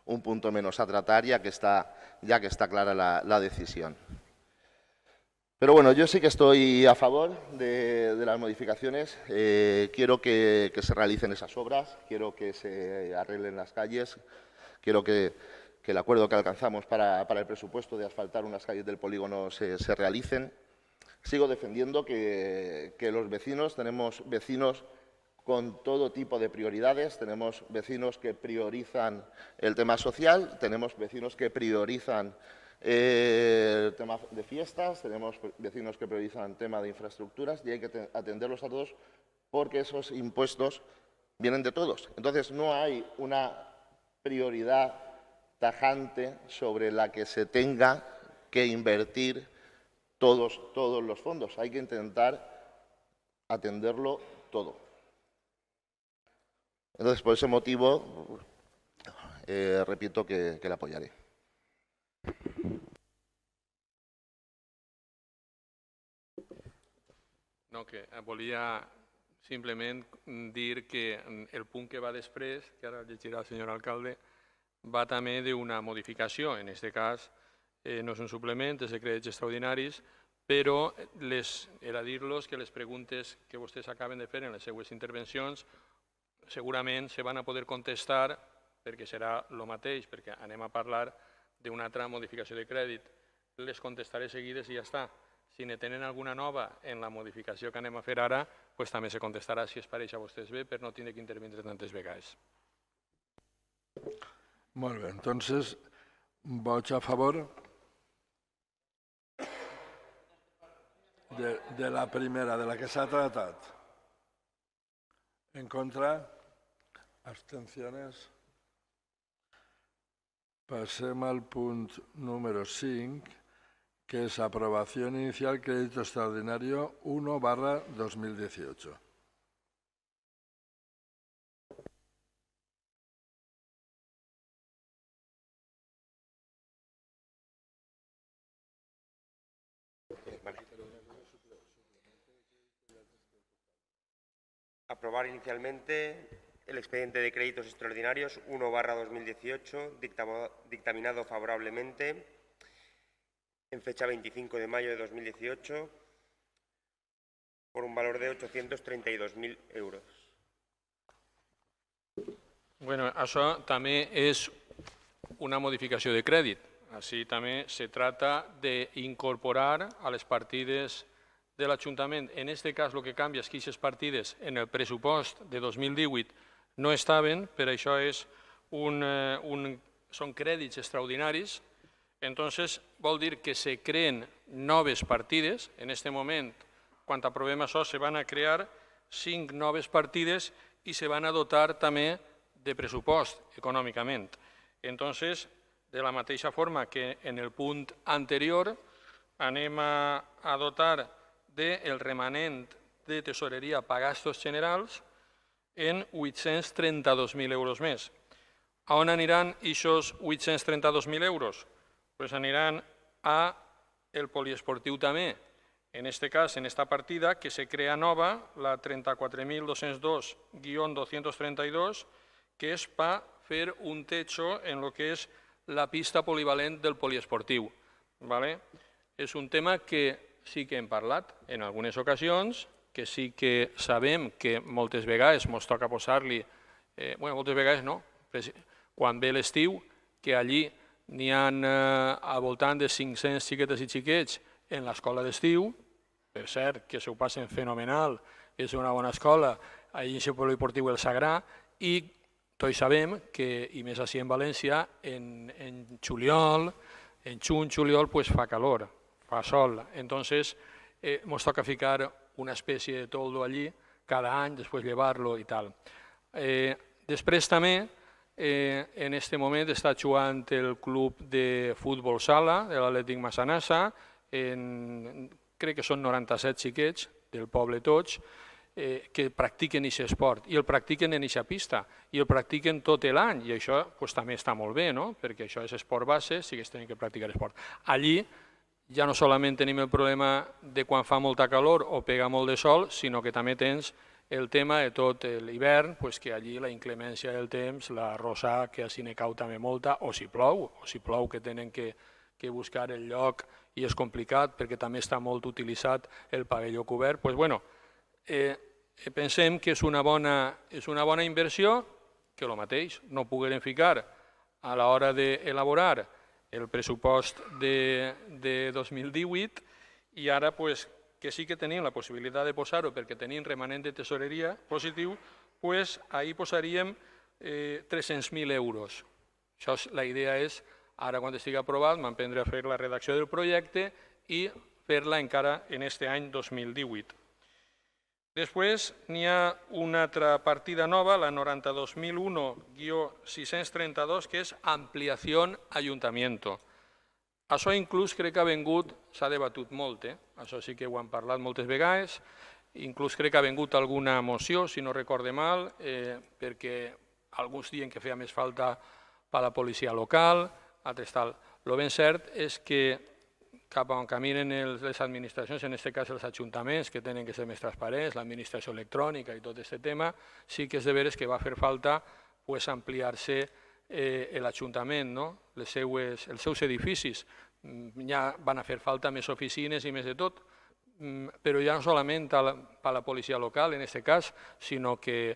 un punto menos a tratar, ya que está clara la decisión. Pero bueno, yo sí que estoy a favor de las modificaciones. Quiero que se realicen esas obras, quiero que se arreglen las calles, quiero que el acuerdo que alcanzamos para el presupuesto de asfaltar unas calles del polígono se realicen. Sigo defendiendo que los vecinos, tenemos vecinos con todo tipo de prioridades, tenemos vecinos que priorizan el tema social, tenemos vecinos que priorizan el tema de fiestas, tenemos vecinos que priorizan el tema de infraestructuras y hay que atenderlos a todos porque esos impuestos vienen de todos. Entonces, no hay una prioridad tajante sobre la que se tenga que invertir todos los fondos. Hay que intentar atenderlo todo. Entonces, por ese motivo, repito que la apoyaré. No, que volia simplement dir que el punt que va després, que ara llegirà el senyor alcalde, va també d'una modificació. En aquest cas, no és un suplement, és de crèdits extraordinaris, però era dir-los que les preguntes que vostès acaben de fer en les seues intervencions segurament se van a poder contestar perquè serà el mateix, perquè anem a parlar d'una altra modificació de crèdit. Les contestaré seguides i ja està. Si ne tenen alguna nova en la modificació que anem a fer ara, doncs també se contestarà si es pareix a vostès bé per no tindre que intervindre tantes vegades. Molt bé, entonces, vots a favor de la primera, de la que s'ha tratat. En contra, abstenciones. Passem al punt número 5, que es aprobación inicial crédito extraordinario 1/2018. Aprobar inicialmente el expediente de créditos extraordinarios 1/2018, dictaminado favorablemente en fecha 25 de mayo de 2018, por un valor de 832.000 euros. Bueno, això també és una modificació de crèdit. Així també se trata d'incorporar a les partides de l'Ajuntament. En aquest cas, el que canvia és que aquestes partides en el pressupost de 2018 no estaven, per això són crèdits extraordinaris. Entonces, vol dir que se creen noves partides. En aquest moment, quan aprovem això, se van a crear 5 noves partides i se van a dotar també de pressupost econòmicament. Entonces, de la mateixa forma que en el punt anterior, anem a dotar del remanent de tesoreria per gastos generals en 832.000 euros més. A on aniran aquests 832.000 euros? Pues aniran a el poliesportiu també. En este cas, en esta partida, que se crea nova, la 34.202-232, que és per fer un techo en lo que és la pista polivalent del poliesportiu. És un tema que sí que hem parlat en algunes ocasions, que sí que sabem que moltes vegades ens toca posar-li, moltes vegades no, quan ve l'estiu, que allí n'hi ha al voltant de 500 xiquetes i xiquets en l'escola d'estiu, per cert, que s'ho passen fenomenal, és una bona escola, allí en el poliportiu El Sagrà, i tots sabem que, i més així en València, en juliol, en juny-juliol, fa calor, fa sol. Entonces, ens toca ficar una espècie de toldo allí cada any, després llevar-lo i tal. Després també, en aquest moment, està jugant el club de futbol sala de l'Atlètic Massanassa, crec que són 97 xiquets del poble tots, que practiquen aquest esport, i el practiquen en aquesta pista, i el practiquen tot l'any, i això també està molt bé, perquè això és esport base, sí que es tenen que practicar esport. Allí ja no solament tenim el problema de quan fa molta calor o pega molt de sol, sinó que també tens el tema de tot l'hivern, que allí la inclemència del temps, la rosa, que així ne cau també molta, o si plou que tenen que buscar el lloc i és complicat perquè també està molt utilitzat el pavelló cobert. Pensem que és una bona inversió, que el mateix no pogueren ficar a l'hora d'elaborar el pressupost de 2018 i ara que sí que tenim la possibilitat de posar-ho perquè tenim remanent de tesoreria positiu, ahir posaríem 300.000 euros. La idea és, ara quan estigui aprovat, m'emprendre a fer la redacció del projecte i fer-la encara en aquest any 2018. Després n'hi ha una altra partida nova, la 92.001-632, que és ampliació ayuntamiento. Això inclús crec que ha vingut, s'ha debatut molt, això sí que ho hem parlat moltes vegades, inclús crec que ha vingut alguna moció, si no recorde mal, perquè alguns diuen que feia més falta per a la policia local, altres tal. El ben cert és que cap on caminen les administracions, en aquest cas els ajuntaments, que tenen que ser més transparents, l'administració electrònica i tot aquest tema, sí que és de veres que va fer falta ampliar-se l'Ajuntament, els seus edificis. Ja van a fer falta més oficines i més de tot, però ja no solament per a la policia local, en aquest cas, sinó que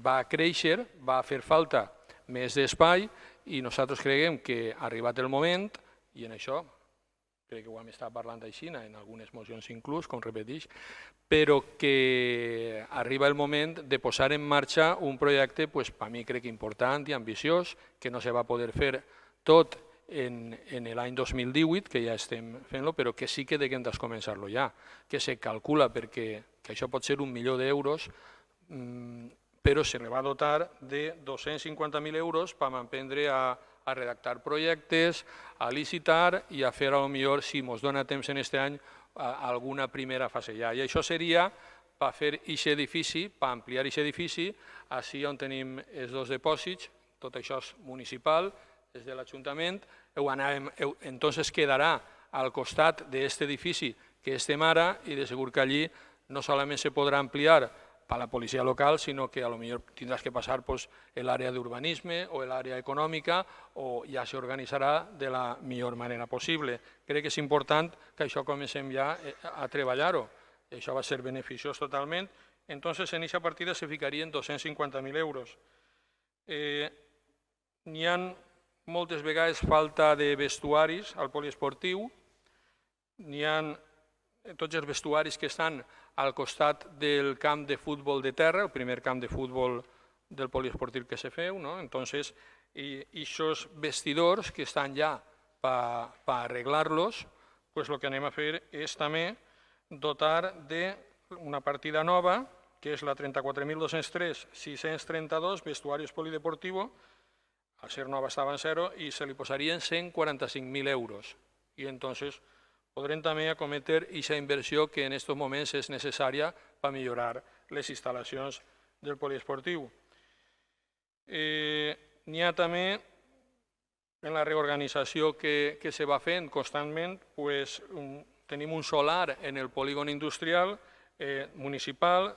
va créixer, va fer falta més d'espai i nosaltres creiem que ha arribat el moment, i en això crec que ho hem estat parlant així, en algunes mocions inclús, com repeteix, però que arriba el moment de posar en marxa un projecte, per mi crec important i ambiciós, que no se va poder fer tot en l'any 2018, que ja estem fent-lo, però que sí que hem de començar-lo ja, que se calcula perquè això pot ser 1 milió d'euros, però se li va dotar de 250.000 euros per emprendre a redactar projectes, a licitar i a fer, potser, si ens dona temps en aquest any, alguna primera fase ja. I això seria per fer aquest edifici, per ampliar aquest edifici, així on tenim els dos depòsits, tot això és municipal, és de l'Ajuntament, entonces quedarà al costat d'aquest edifici que estem ara i de segur que allí no solament se podrà ampliar per la policia local, sinó que potser tindràs que passar l'àrea d'urbanisme o l'àrea econòmica o ja s'organitzarà de la millor manera possible. Crec que és important que això comencem ja a treballar-ho. Això va ser beneficiós totalment. Entonces, en aquesta partida se ficarien 250.000 euros. N'hi ha moltes vegades falta de vestuaris al poliesportiu. N'hi ha tots els vestuaris que estan al costat del camp de futbol de terra, el primer camp de futbol del poliesportiu que se feu. Entonces, aquests vestidors que estan ja per arreglar-los, el que anem a fer és també dotar d'una partida nova, que és la 34.203-632, vestuarios polideportivo, al ser nova estava en 0, i se li posarien 145.000 euros. I entonces podrem també acometer aquesta inversió que en aquests moments és necessària per millorar les instal·lacions del poliesportiu. N'hi ha també, en la reorganització que se va fent constantment, tenim un solar en el polígon industrial municipal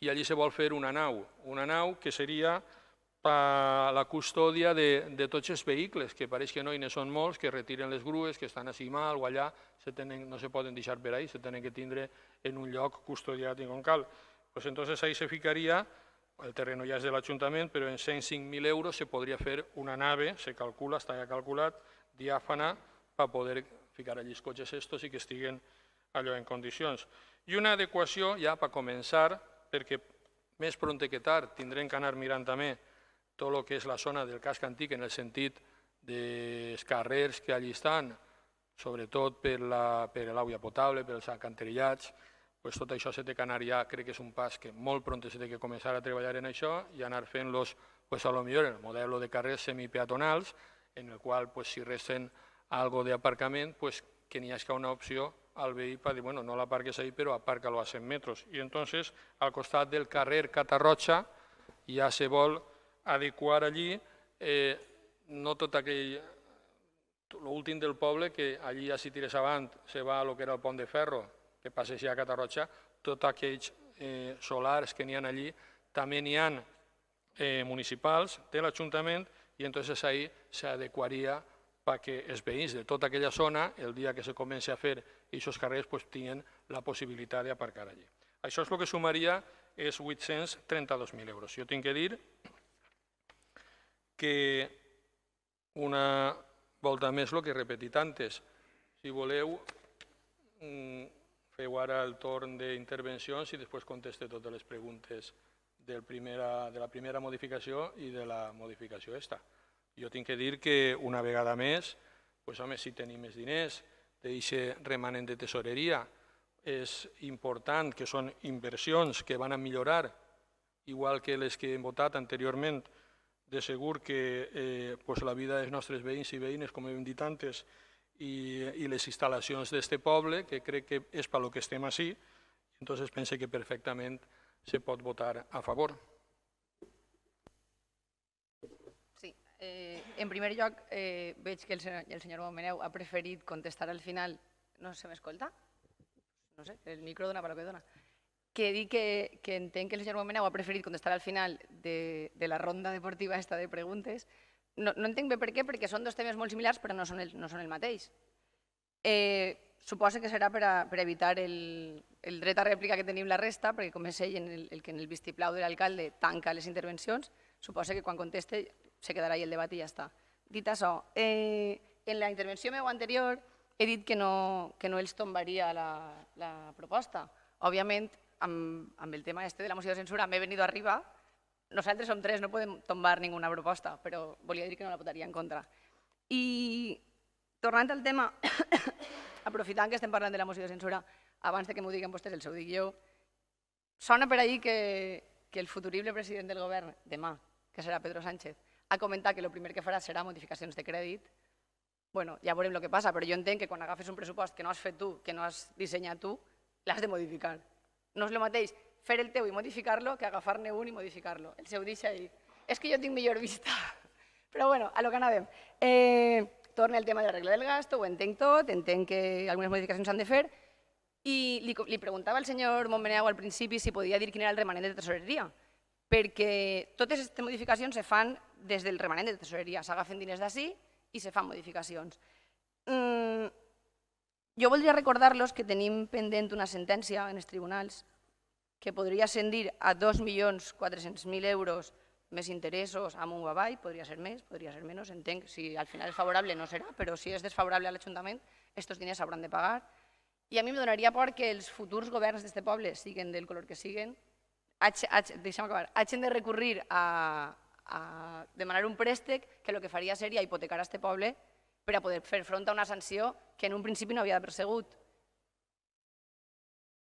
i allí se vol fer una nau que seria per la custòdia de tots els vehicles, que pareix que no hi són molts, que retiren les grues, que estan així mal o allà, no se poden deixar per ahí, se tenen que tindre en un lloc custodiat i com cal. Entonces ahí se ficaria, el terreno ja és de l'Ajuntament, però en 105.000 euros se podria fer una nave, se calcula, està ja calculat, diàfana, per poder ficar allí els cotxes estos i que estiguen allò en condicions. I una adequació ja per començar, perquè més pront que tard tindrem que anar mirant també tot el que és la zona del casc antic en el sentit dels carrers que allí estan, sobretot per l'aigua potable, pels alcantarillats, tot això s'ha d'anar ja, crec que és un pas que molt pront s'ha de començar a treballar en això i anar fent-los, potser en el model de carrers semipeatonals, en el qual si resten algo d'aparcament, que n'hi hagi una opció al veí per dir, bueno, no l'aparques ahí, però apárcalo a 100 metres. I entonces, al costat del carrer Catarroja, ja se vol adequar allí, no tot aquell, l'últim del poble, que allí ja si tires avant se va a lo que era el pont de ferro, que passeixi a Catarroja, tots aquells solars que n'hi ha allí, també n'hi ha municipals de l'Ajuntament i entonces ahí s'adequaria perquè els veïns de tota aquella zona, el dia que se comenci a fer aquests carrers, tinguin la possibilitat d'aparcar allí. Això és el que sumaria és 832.000 euros. Jo tinc que dir que una volta més el que he repetit antes, si voleu, feu ara el torn d'intervencions i després conteste totes les preguntes de la primera modificació i de la modificació esta. Jo tinc que dir que una vegada més, si tenim més diners d'aquest remanent de tesoreria, és important que són inversions que van a millorar, igual que les que hem votat anteriorment, de segur que la vida dels nostres veïns i veïnes, com hem dit antes, i les instal·lacions d'aquest poble, que crec que és per lo que estem així, entonces pense que perfectament se pot votar a favor. Sí, en primer lloc veig que el senyor Montmeneu ha preferit contestar al final. No se m'escolta? No sé, el micro dona per lo que dona. Que dic que entenc que el senyor Montmeneu ha preferit contestar al final de la ronda deportiva esta de preguntes. No entenc bé per què, perquè són dos temes molt similars però no són el mateix. Suposo que serà per evitar el dret a rèplica que tenim la resta, perquè com és ell el que en el vistiplau de l'alcalde tanca les intervencions, suposo que quan conteste se quedarà ahí el debat i ja està. Dit això, en la intervenció meva anterior he dit que no els tombaria la proposta. Òbviament, amb el tema este de la moció de censura m'he venit arriba. Nosaltres som tres, no podem tombar ninguna proposta, però volia dir que no la votaria en contra. I tornant al tema, aprofitant que estem parlant de la moció de censura, abans que m'ho diguen vostès, el seu dic jo, sona per ahir que el futurible president del govern, demà, que serà Pedro Sánchez, ha comentat que el primer que farà serà modificacions de crèdit. Bueno, ja veurem el que passa, però jo entenc que quan agafes un pressupost que no has fet tu, que no has dissenyat tu, l'has de modificar. No és el mateix fer el teu i modificar-lo que agafar-ne un i modificar-lo. El seu deixa ahí. És que jo tinc millor vista. Però bueno, a lo que anàvem. Torna el tema de la regla del gasto, ho entenc tot, entenc que algunes modificacions s'han de fer, i li preguntava al senyor Montmeneu al principi si podia dir quin era el remanent de tesoreria, perquè totes aquestes modificacions se fan des del remanent de tesoreria, s'agafen diners d'ací i se fan modificacions. Jo voldria recordar-los que tenim pendent una sentència en els tribunals que podria ascendir a 2.400.000 euros més interessos amunt o avall, podria ser més, podria ser menys, entenc, si al final és favorable no serà, però si és desfavorable a l'Ajuntament, aquests diners s'hauran de pagar. I a mi em donaria por que els futurs governs d'aquest poble, siguin del color que siguin, hagin de recurrir a demanar un préstec que el que faria seria hipotecar aquest poble per a poder fer front a una sanció que en un principi no havia d'haver sigut.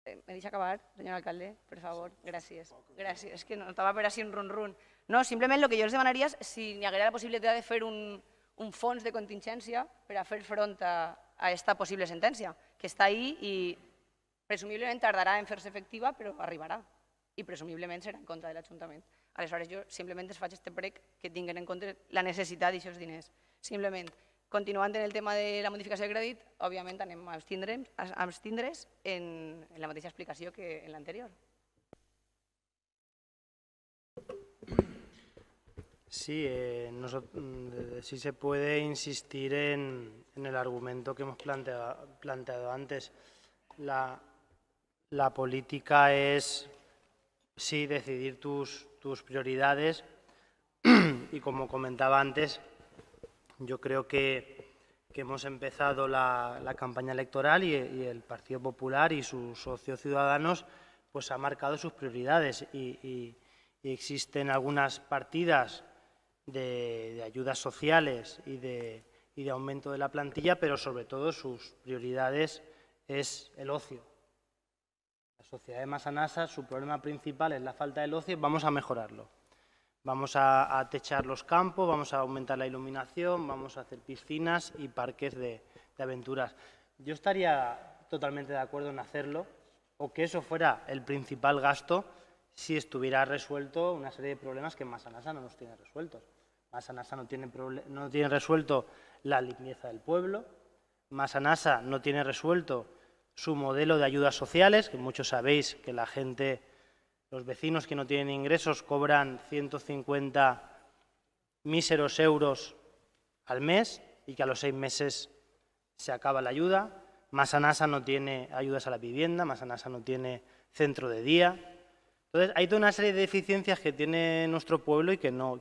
¿Me deixa acabar, senyor alcalde? Per favor, gràcies. Gràcies, és que notava per així un run-run. No, simplement el que jo els demanaria és si n'hi haguera la possibilitat de fer un fons de contingència per a fer front a aquesta possible sentència, que està ahí i presumiblement tardarà en fer-se efectiva, però arribarà i presumiblement serà en contra de l'Ajuntament. Aleshores, jo simplement es faig este prec que tinguin en compte la necessitat d'aquests diners. Simplement, continuant en el tema de la modificació de crèdit, òbviament anem a abstindre's en la mateixa explicació que en l'anterior. Sí, sí se puede insistir en el argumento que hemos planteado antes. La política es, sí, decidir tus prioridades y, como comentaba antes, yo creo que hemos empezado la campaña electoral y el Partido Popular y sus socios Ciudadanos pues ha marcado sus prioridades y existen algunas partidas de ayudas sociales y de aumento de la plantilla, pero sobre todo sus prioridades es el ocio. La sociedad de Massanassa, su problema principal es la falta del ocio y vamos a mejorarlo. Vamos a techar los campos, vamos a aumentar la iluminación, vamos a hacer piscinas y parques de aventuras. Yo estaría totalmente de acuerdo en hacerlo, o que eso fuera el principal gasto si estuviera resuelto una serie de problemas que Massanassa no nos tiene resueltos. Massanassa no tiene resuelto la limpieza del pueblo, Massanassa no tiene resuelto su modelo de ayudas sociales, que muchos sabéis que la gente, los vecinos que no tienen ingresos cobran 150 míseros euros al mes y que a los 6 meses se acaba la ayuda. Massanassa no tiene ayudas a la vivienda, Massanassa no tiene centro de día. Entonces, hay toda una serie de deficiencias que tiene nuestro pueblo y que no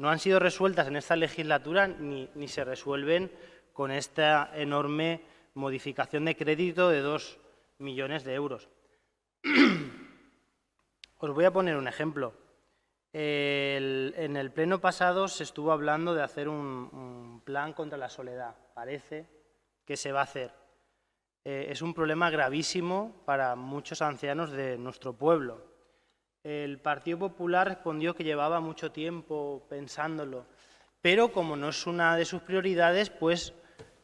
han sido resueltas en esta legislatura ni se resuelven con esta enorme modificación de crédito de 2 millones de euros. Os voy a poner un ejemplo. En el pleno pasado se estuvo hablando de hacer un plan contra la soledad. Parece que se va a hacer. Es un problema gravísimo para muchos ancianos de nuestro pueblo. El Partido Popular respondió que llevaba mucho tiempo pensándolo, pero como no es una de sus prioridades, pues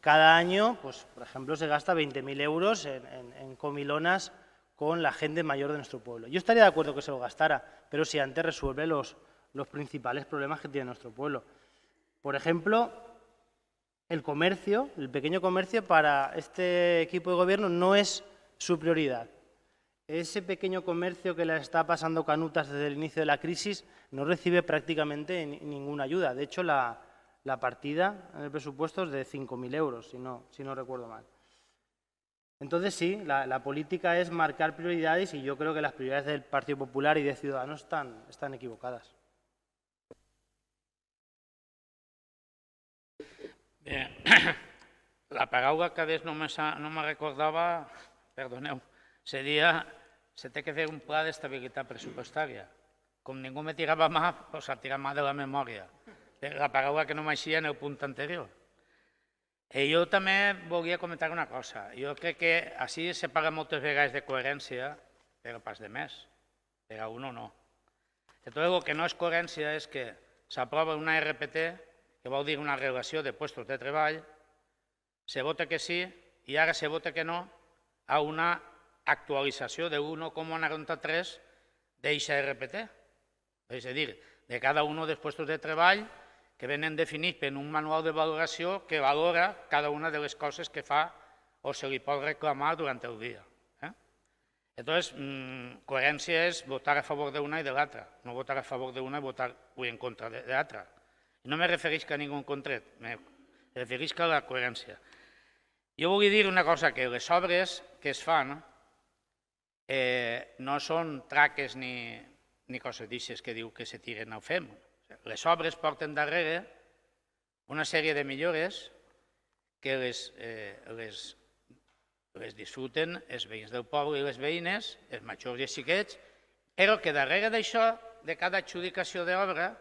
cada año, pues, por ejemplo, se gasta 20.000 euros en comilonas con la gente mayor de nuestro pueblo. Yo estaría de acuerdo que se lo gastara, pero si antes resuelve los principales problemas que tiene nuestro pueblo. Por ejemplo, el comercio, el pequeño comercio, para este equipo de gobierno no es su prioridad. Ese pequeño comercio que le está pasando canutas desde el inicio de la crisis no recibe prácticamente ninguna ayuda. De hecho, la partida en el presupuesto es de 5.000 euros, si no recuerdo mal. Entonces, sí, la política es marcar prioridades y yo creo que las prioridades del Partido Popular y de Ciudadanos están equivocadas. Bé, la paraula que des no me recordava, perdoneu, seria se té que fer un pla d'estabilitat pressupostària. Com ningú me tirava mà, doncs a tirar mà de la memòria. La paraula que no m'eixia en el punt anterior. Jo també volia comentar una cosa. Jo crec que així se parla moltes vegades de coherència, però pas de més. Per a uno no. Entonces, el que no és coherència és que s'aprova una RPT, que vol dir una relació de puestos de treball, se vota que sí i ara se vota que no a una actualització de 1,93 d'eixa RPT. És a dir, de cada un dels puestos de treball que venen definits per un manual de valoració que valora cada una de les coses que fa o se li pot reclamar durant el dia. Entonces, coherència és votar a favor d'una i de l'altra, no votar a favor d'una i votar en contra de l'altra. No me referisc a ningú en concret, me referisc a la coherència. Jo volia dir una cosa, que les obres que es fan no són traques ni coses d'aixes que diu que se tiren o fem. Les obres porten darrere una sèrie de millores que les disfruten els veïns del poble i les veïnes, els majors i els xiquets, però que darrere d'això, de cada adjudicació d'obra,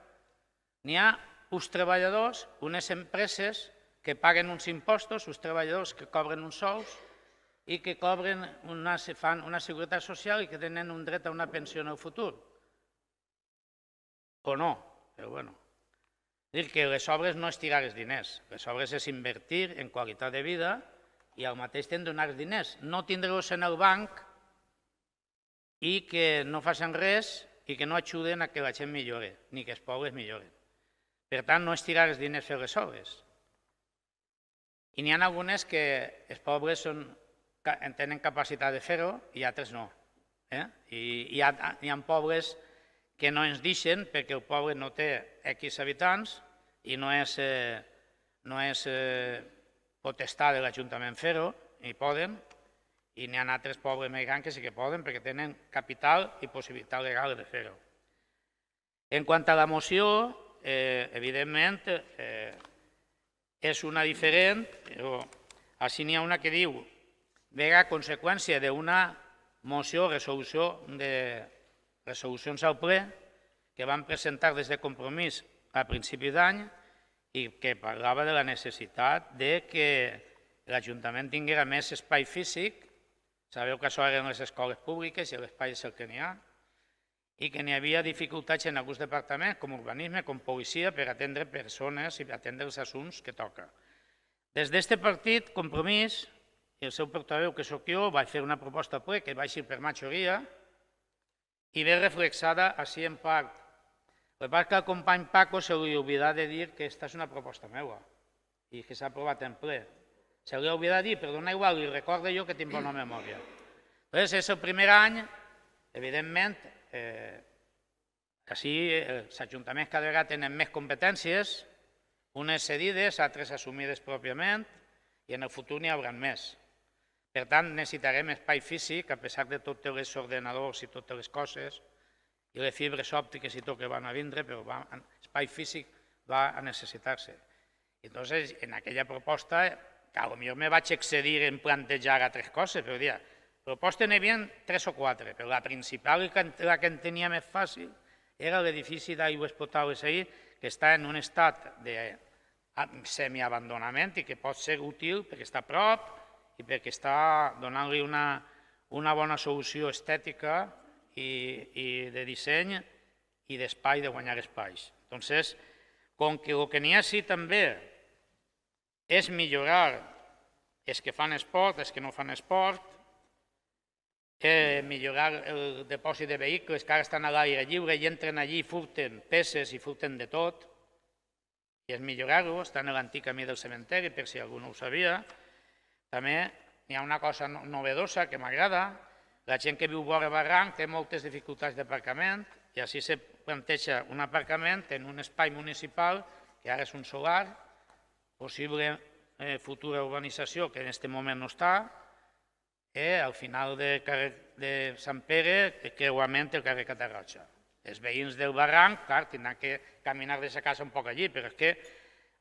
n'hi ha uns treballadors, unes empreses que paguen uns impostos, uns treballadors que cobren uns sous i que fan una seguretat social i que tenen un dret a una pensió en el futur. O no, però bueno. És dir, que les obres no és tirar els diners, les obres és invertir en qualitat de vida i al mateix temps donar els diners, no tindre-los en el banc i que no facin res i que no ajuden a que la gent millori, ni que els pobres milloren. Per tant, no és tirar els diners fer les obres. I n'hi ha algunes que els pobres tenen capacitat de fer-ho i altres no. I hi ha pobles que no ens deixen perquè el poble no té X habitants i no és potestat de l'Ajuntament fer-ho, i poden, i n'hi ha altres pobles més grans que sí que poden perquè tenen capital i possibilitat legal de fer-ho. En quant a la moció, evidentment, és una diferent, però així n'hi ha una que diu ve a conseqüència d'una moció o resolucions al ple que van presentar des de Compromís a principi d'any i que parlava de la necessitat que l'Ajuntament tingués més espai físic. Sabeu que això eren les escoles públiques i l'espai és el que n'hi ha, i que n'hi havia dificultats en alguns departaments, com urbanisme, com policia, per atendre persones i atendre els assumptes que toca. Des d'aquest partit, Compromís, i el seu portaveu, que sóc jo, vaig fer una proposta al ple que vaig ir per majoria i ve reflexada així en part. El que passa és que al company Paco se li oblida de dir que aquesta és una proposta meva i que s'ha aprovat en ple. Se li ha oblidat dir, però dona igual, li recordo jo que tinc bona memòria. Llavors, és el primer any, evidentment, així els ajuntaments cada vegada tenen més competències, unes cedides, altres assumides pròpiament, i en el futur n'hi haurà més. Per tant, necessitarem espai físic, a pesar de tots els ordenadors i totes les coses, i les fibres òptiques i tot que van a vindre, però espai físic va a necessitar-se. Entonces, en aquella proposta, que potser me vaig excedir en plantejar altres coses, però diria, propostes n'hi havia 3 o 4, però la principal, la que en tenia més fàcil, era l'edifici d'aigües potables ahir, que està en un estat de semiabandonament i que pot ser útil perquè està a prop i perquè està donant-li una bona solució estètica i de disseny i d'espai, de guanyar espais. Entonces, com que el que n'hi ha sí també és millorar els que fan esport, els que no fan esport, millorar el depòsit de vehicles que ara estan a l'aire lliure i entren allí i furten peces i furten de tot, i és millorar-ho, està en l'antic camí del cementeri, per si algú no ho sabia. També hi ha una cosa novedosa que m'agrada, la gent que viu vora barranc té moltes dificultats d'aparcament i així se planteja un aparcament en un espai municipal, que ara és un solar, possible futura urbanització, que en aquest moment no està, al final de Sant Pere, creuament el carrer Catarroja. Els veïns del barranc, clar, tindran que caminar de sa casa un poc allí, però és que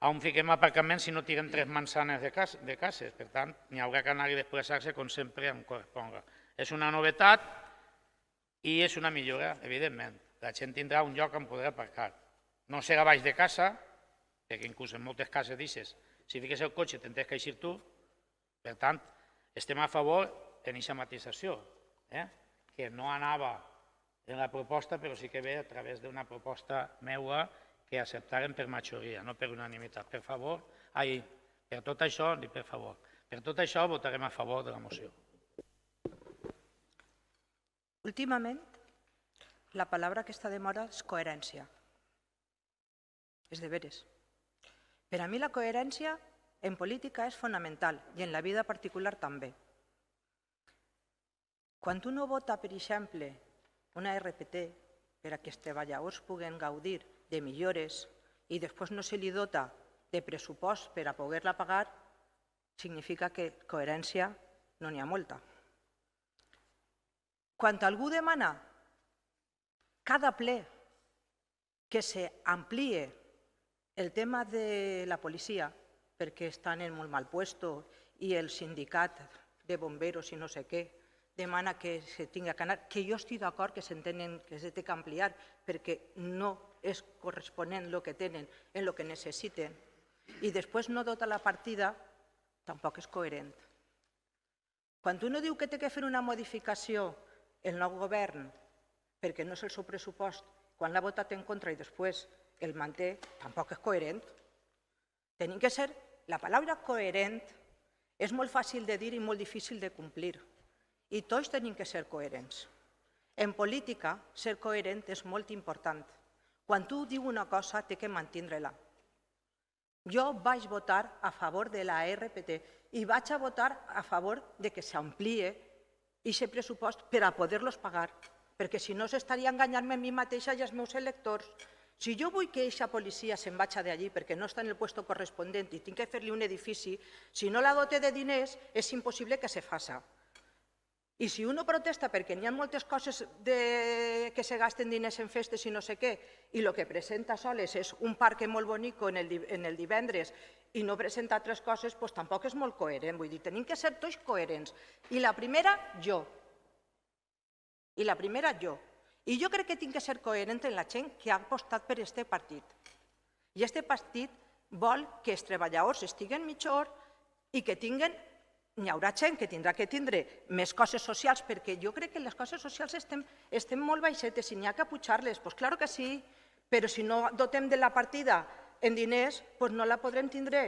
on fiquem aparcament si no tirem 3 manzanes de cases? Per tant, n'hi haurà que anar i desplaçar-se com sempre em corresponga. És una novetat i és una millora, evidentment. La gent tindrà un lloc on poder aparcar. No serà baix de casa, perquè inclús en moltes cases dices, si fiques el cotxe tens que eixir tu. Per tant, estem a favor en aquesta matització, que no anava en la proposta, però sí que ve a través d'una proposta meua que acceptaren per majoria, no per unanimitat. Per favor, per tot això, ni per favor. Per tot això votarem a favor de la moció. Últimament, la paraula que està de moda és coherència. És de veres. Per a mi la coherència en política és fonamental i en la vida particular també. Quan uno vota, per exemple, una RPT per a que els treballadors puguen gaudir de millores i després no se li dota de pressupost per a poder-la pagar, significa que coherència no n'hi ha molta. Quan algú demana cada ple que s'ampliï el tema de la policia perquè estan en molt mal puesto i el sindicat de bomberos i no sé què demana que se tingui que anar, que jo estic d'acord que s'entenen que s'ha d'ampliar perquè no és corresponent el que tenen en el que necessiten i després no dota la partida, tampoc és coherent. Quan uno diu que té que fer una modificació el nou govern perquè no és el seu pressupost, quan l'ha votat en contra i després el manté, tampoc és coherent. Tenim que ser... La paraula coherent És molt fàcil de dir i molt difícil de complir. I tots tenim que ser coherents. En política, ser coherent és molt important. Quan tu dius una cosa, té que mantindre-la. Jo vaig votar a favor de la RPT i vaig a votar a favor de que s'amplie aquest pressupost per a poder-los pagar, perquè si no s'estaria enganyant-me a mi mateixa i als meus electors. Si jo vull que aquesta policia se'n vagi d'allí perquè no està en el lloc corresponent i tinc que fer-li un edifici, si no la dote de diners, és impossible que se faci. I si uno protesta perquè n'hi ha moltes coses que se gasten diners en festes i no sé què, i el que presenta soles és un parc molt bonic en el divendres i no presenta altres coses, doncs tampoc és molt coherent. Vull dir, tenim que ser tots coherents. I la primera, jo. I jo crec que tinc que ser coherent amb la gent que ha apostat per aquest partit. I aquest partit vol que els treballadors estiguen millor i que tinguin... N'hi haurà gent que tindrà que tindre més coses socials, perquè jo crec que les coses socials estem molt baixetes i n'hi ha que pujar-les. Doncs clar que sí, però si no dotem de la partida en diners, doncs no la podrem tindre.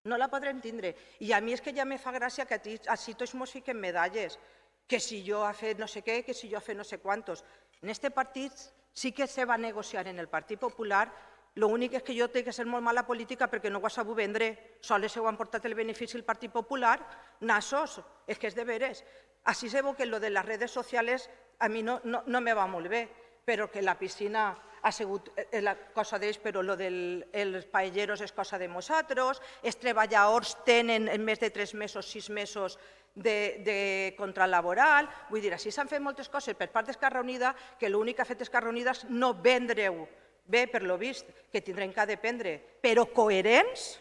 No la podrem tindre. I a mi és que ja me fa gràcia que així tots ens fiquem medalles, que si jo he fet no sé què, que si jo he fet no sé quantos. En aquest partit sí que se va negociar en el Partit Popular. L'únic és que jo tinc que ser molt mala política perquè no ho he sabut vendre. Sols ho han portat el benefici el Partit Popular. Nassos, és que és de veres. Així se veu que lo de les redes socials a mi no me va molt bé, però que la piscina ha sigut la cosa d'ells, però lo dels paelleros és cosa de nosaltres, els treballadors tenen en més de 3 mesos, 6 mesos de contrat laboral. Vull dir, així s'han fet moltes coses per part d'Esquerra Unida, que l'únic que ha fet Esquerra Unida és no vendre-ho. Bé, per lo vist, que tindrem que dependre, però coherents,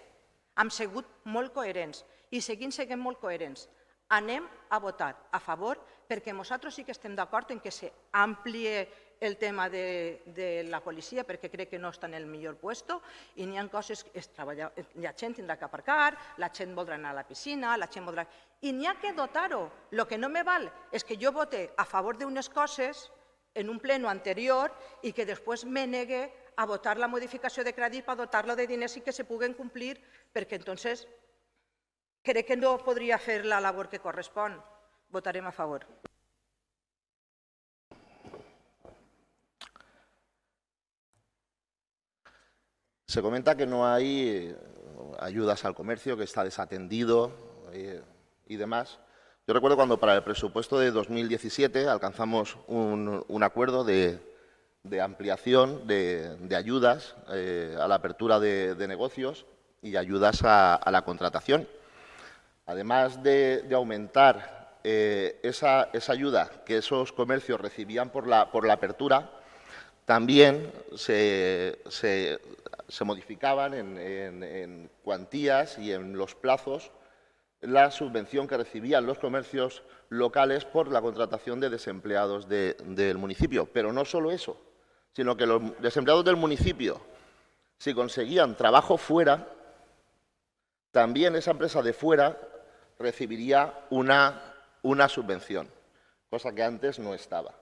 hem sigut molt coherents i seguim sent molt coherents. Anem a votar a favor perquè nosaltres sí que estem d'acord en que s'amplie el tema de la policia perquè crec que no està en el millor lloc i n'hi ha coses que la gent tindrà que aparcar, la gent voldrà anar a la piscina, la gent voldrà... I n'hi ha que dotar-ho. El que no me val és que jo vote a favor d'unes coses en un pleno anterior i que després me negue a votar la modificació de crèdit per dotar-lo de diners i que se puguen complir, perquè entonces crec que no podria fer la labor que correspon. Votarem a favor. Se comenta que no hay ayudas al comercio, que está desatendido y demás. Yo recuerdo cuando para el presupuesto de 2017 alcanzamos un acuerdo de ampliación de ayudas a la apertura de negocios y ayudas a la contratación. Además de aumentar esa ayuda que esos comercios recibían por la apertura, también se modificaban en cuantías y en los plazos la subvención que recibían los comercios locales por la contratación de desempleados del municipio. Pero no solo eso, sino que los desempleados del municipio, si conseguían trabajo fuera, también esa empresa de fuera recibiría una subvención, cosa que antes no estaba.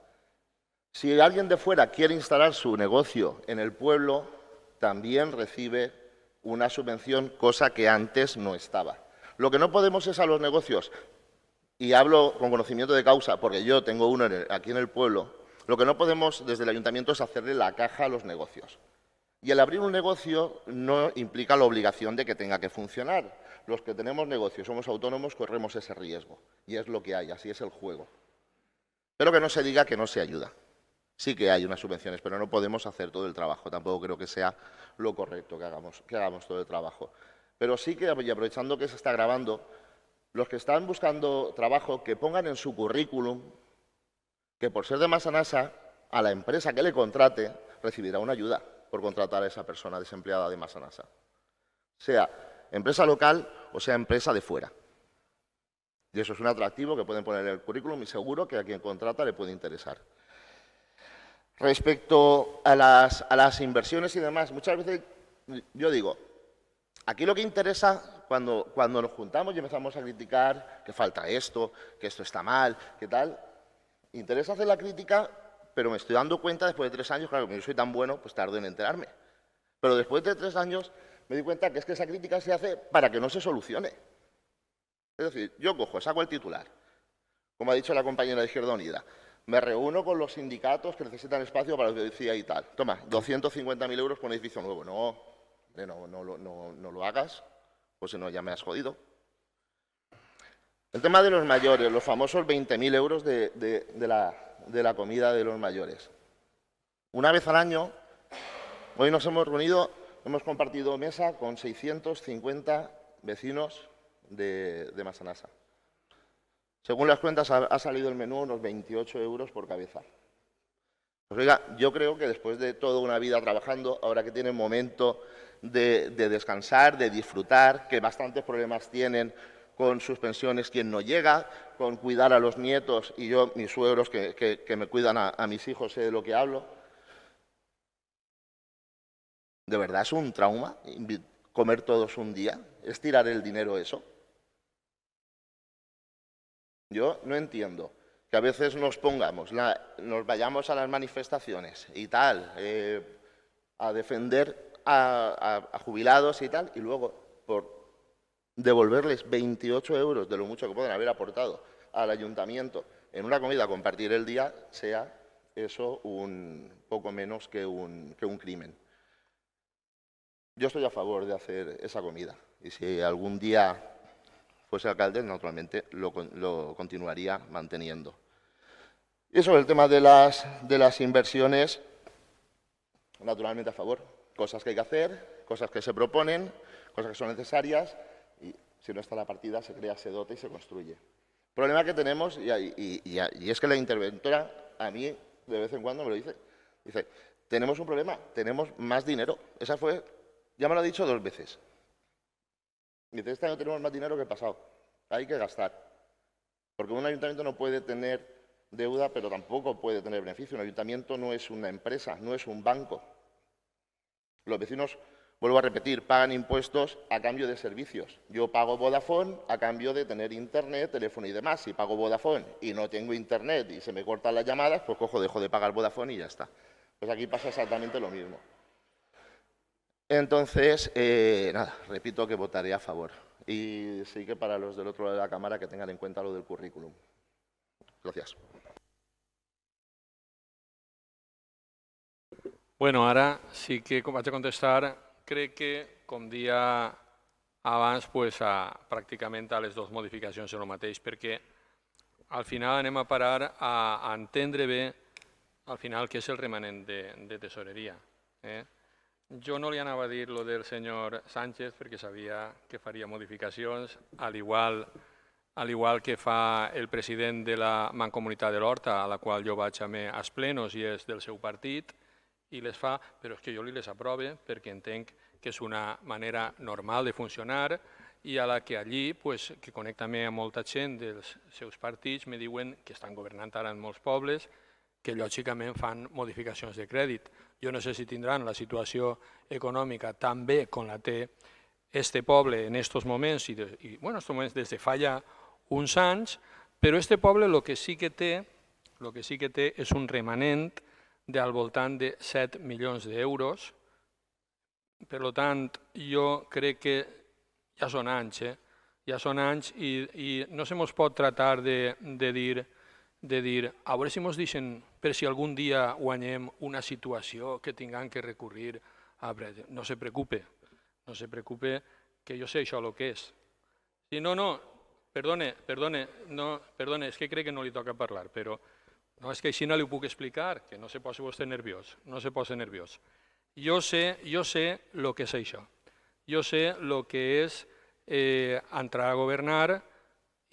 Si alguien de fuera quiere instalar su negocio en el pueblo, también recibe una subvención, cosa que antes no estaba. Lo que no podemos es a los negocios, y hablo con conocimiento de causa, porque yo tengo uno aquí en el pueblo, lo que no podemos desde el ayuntamiento es hacerle la caja a los negocios. Y el abrir un negocio no implica la obligación de que tenga que funcionar. Los que tenemos negocios, somos autónomos, corremos ese riesgo. Y es lo que hay, así es el juego. Pero que no se diga que no se ayuda. Sí que hay unas subvenciones, pero no podemos hacer todo el trabajo. Tampoco creo que sea lo correcto que hagamos todo el trabajo. Pero sí que, y aprovechando que se está grabando, los que están buscando trabajo, que pongan en su currículum que por ser de Massanassa, a la empresa que le contrate recibirá una ayuda por contratar a esa persona desempleada de Massanassa. Sea empresa local o sea empresa de fuera. Y eso es un atractivo que pueden poner en el currículum y seguro que a quien contrata le puede interesar. Respecto a las inversiones y demás, muchas veces yo digo, aquí lo que interesa cuando nos juntamos y empezamos a criticar que falta esto, que esto está mal, que tal, interesa hacer la crítica, pero me estoy dando cuenta después de 3 años, claro, como yo soy tan bueno, pues tardo en enterarme. Pero después de 3 años me di cuenta que es que esa crítica se hace para que no se solucione. Es decir, yo cojo, saco el titular, como ha dicho la compañera de Izquierda Unida, me reúno con los sindicatos que necesitan espacio para la policía y tal. Toma, 250.000 euros por un edificio nuevo. No lo hagas, pues si no ya me has jodido. El tema de los mayores, los famosos 20.000 euros de la comida de los mayores. Una vez al año, hoy nos hemos reunido, hemos compartido mesa con 650 vecinos de Massanassa. Según las cuentas, ha salido el menú unos 28 euros por cabeza. Pues oiga, yo creo que después de toda una vida trabajando, ahora que tienen momento de descansar, de disfrutar, que bastantes problemas tienen con sus pensiones quien no llega, con cuidar a los nietos y yo, mis suegros que me cuidan a mis hijos, sé de lo que hablo. ¿De verdad es un trauma comer todos un día? ¿Es tirar el dinero eso? Yo no entiendo que a veces nos vayamos a las manifestaciones y tal, a defender a jubilados y tal, y luego por devolverles 28 euros de lo mucho que pueden haber aportado al ayuntamiento en una comida a compartir el día, sea eso un poco menos que un crimen. Yo estoy a favor de hacer esa comida y si algún día fuese alcalde, naturalmente lo continuaría manteniendo. Y sobre el tema de las inversiones, naturalmente a favor. Cosas que hay que hacer, cosas que se proponen, cosas que son necesarias y si no está la partida se crea, se dota y se construye. El problema que tenemos, y es que la interventora a mí de vez en cuando me lo dice, tenemos un problema, tenemos más dinero. Esa fue, ya me lo ha dicho 2 veces. Dice, este año tenemos más dinero que el pasado, hay que gastar. Porque un ayuntamiento no puede tener deuda, pero tampoco puede tener beneficio. Un ayuntamiento no es una empresa, no es un banco. Los vecinos, vuelvo a repetir, pagan impuestos a cambio de servicios. Yo pago Vodafone a cambio de tener internet, teléfono y demás. Si pago Vodafone y no tengo internet y se me cortan las llamadas, pues dejo de pagar Vodafone y ya está. Pues aquí pasa exactamente lo mismo. Entonces, nada, repito que votaré a favor. Y sí que para los del otro lado de la Cámara que tengan en cuenta lo del currículum. Gracias. Bueno, ara sí que vaig a contestar. Crec que, com dia abans, pràcticament a les 2 modificacions en el mateix, perquè al final anem a parar a entendre bé al final què és el remanent de tesoreria. Jo no li anava a dir lo del senyor Sánchez perquè sabia que faria modificacions, al igual que fa el president de la Mancomunitat de l'Horta, a la qual jo vaig als plenos i és del seu partit, i les fa, però és que jo li les aprove perquè entenc que és una manera normal de funcionar i a la que allí, que conec també amb molta gent dels seus partits, me diuen que estan governant ara en molts pobles, que lògicament fan modificacions de crèdit. Jo no sé si tindran la situació econòmica tan bé com la té este poble en estos moments, i bueno, estos moments des de fa ja uns anys, però este poble el que sí que té és un remanent al voltant de 7 milions d'euros. Per tant, jo crec que ja són anys, i no se mos pot tratar de dir a veure si mos deixen per si algun dia guanyem una situació que tinguem que recurrir a... No se preocupe, que jo sé això el que és. Perdone, és que crec que no li toca parlar, però no, és que així no li ho puc explicar, que no se posi vostè nerviós, no se posi nerviós. Jo sé el que és això. Jo sé el que és entrar a governar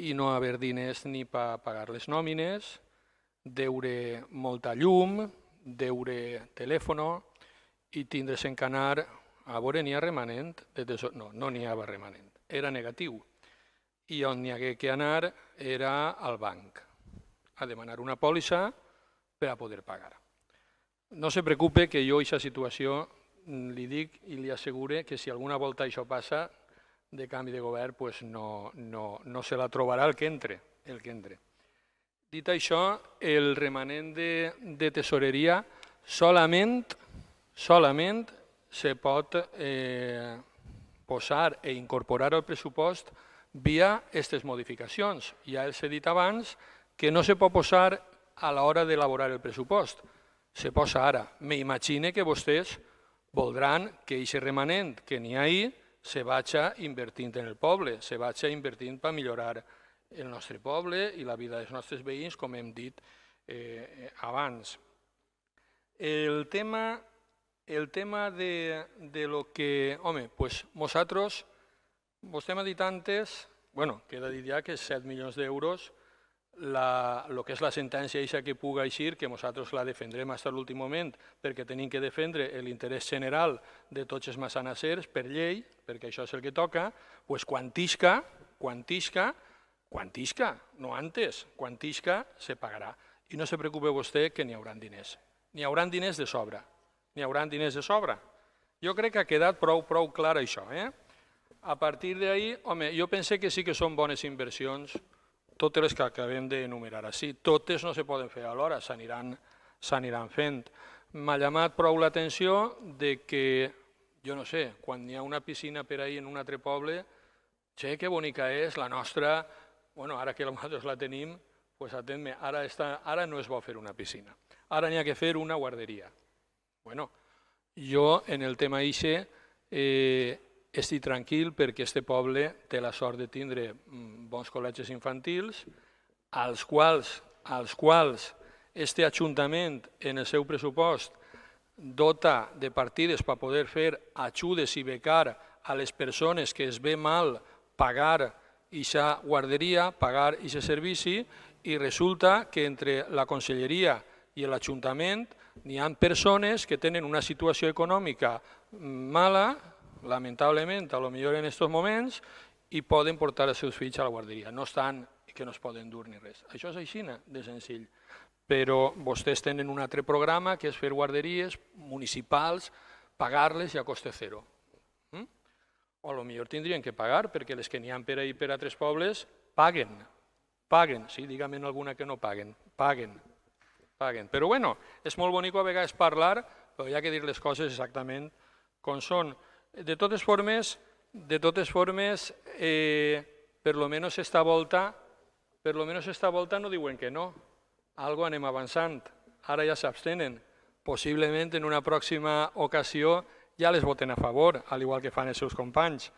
i no haver diners ni per pagar les nòmines, deure molta llum, deure telèfon i tindre's que anar a veure n'hi ha remanent. No n'hi havia remanent, era negatiu. I on n'hi hagué que anar era al banc, a demanar una pòlissa per a poder pagar. No se preocupe que jo aquesta situació li dic i li assegure que si alguna volta això passa de canvi de govern no se la trobarà el que entre. Dit això, el remanent de tesoreria solament se pot posar i incorporar al pressupost via aquestes modificacions. Ja els he dit abans que no se pot posar a l'hora d'elaborar el pressupost, se posa ara. M'imagino que vostès voldran que aquest remanent que n'hi ha ahí se vagi invertint en el poble, se vagi invertint per millorar el nostre poble i la vida dels nostres veïns, com hem dit abans. El tema de lo que... Home, doncs nosaltres, vostè m'ha dit antes, bueno, queda dit ja que 7 milions d'euros, el que és la sentència eixa que puga eixir, que nosaltres la defendrem fins a l'últim moment, perquè tenim que defendre l'interès general de tots els massanassers per llei, perquè això és el que toca, doncs quan tisca, no antes, quan tisca se pagarà. I no se preocupe vostè que n'hi haurà diners. N'hi haurà diners de sobra. N'hi haurà diners de sobra. Jo crec que ha quedat prou clar això. A partir d'ahí, home, jo pense que sí que són bones inversions, totes les que acabem d'enumerar així. Totes no se poden fer alhora, s'aniran fent. M'ha llamat prou l'atenció que, jo no sé, quan hi ha una piscina per ahí en un altre poble, que bonica és la nostra, bueno, ara que nosaltres la tenim, doncs atén-me, ara no es vol fer una piscina, ara n'hi ha que fer una guarderia. Bueno, jo en el tema ixe estic tranquil perquè este poble té la sort de tindre bons col·legis infantils, als quals este Ajuntament en el seu pressupost dota de partides per poder fer ajudes i becar a les persones que es ve mal pagar aquesta guarderia, pagar aquest servici, i resulta que entre la Conselleria i l'Ajuntament n'hi ha persones que tenen una situació econòmica mala, lamentablement, a lo millor en aquests moments, i poden portar els seus fills a la guarderia. No estan que no es poden dur ni res. Això és així de senzill. Però vostès tenen un altre programa que és fer guarderies municipals, pagar-les i a coste zero. O a lo millor tindrien que pagar, perquè les que n'hi ha per ahí per altres pobles paguen. Paguen, sí, dígame alguna que no paguen. Paguen. Però bueno, és molt bonic a vegades parlar, però hi ha que dir les coses exactament com són. De totes formes, per lo menos esta volta no diuen que no. Algo anem avançant. Ara ja s'abstenen. Possiblement en una pròxima ocasió ja les voten a favor, al igual que fan els seus companys.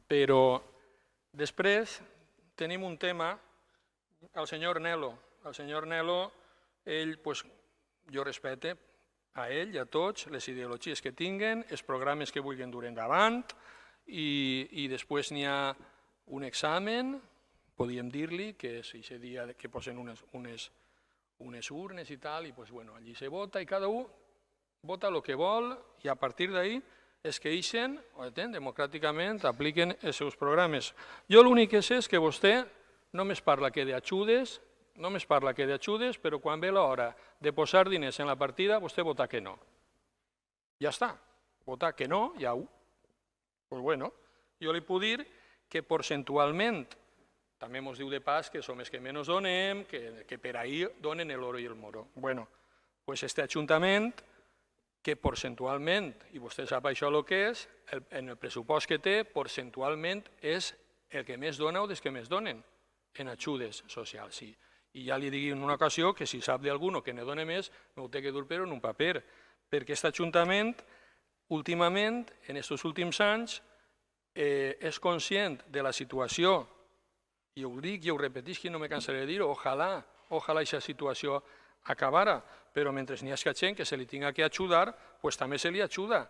Però després tenim un tema, el senyor Nelo. El senyor Nelo, ell, jo respecte a ell i a tots les ideologies que tinguen, els programes que vulguin dur endavant, i després n'hi ha un examen, podríem dir-li, que és aquest dia que posen unes urnes i tal, i allí se vota, i cada un vota el que vol, i a partir d'ahí es queixen, democràticament, apliquen els seus programes. Jo l'únic que sé és que vostè només parla que d'ajudes, però quan ve l'hora de posar diners en la partida, vostè vota que no. Ja està. Vota que no, ja ho. Doncs bueno, jo li puc dir que percentualment, també ens diu de pas que som els que menys donem, que per ahí donen l'oro i el moro. Bueno, doncs este Ajuntament, que percentualment, i vostè sap això el que és, en el pressupost que té, percentualment és el que més dona o dels que més donen en ajudes socials, sí. I ja li digui en una ocasió que si sap d'algú que ne dona més, no ho té que dur però en un paper, perquè aquest Ajuntament, últimament, en aquests últims anys, és conscient de la situació, i ho dic i ho repetisc i no me cansaré de dir-ho, ojalà aquesta situació acabara, però mentre n'hi hagi gent que se li tinga que ajudar, doncs també se li ajuda.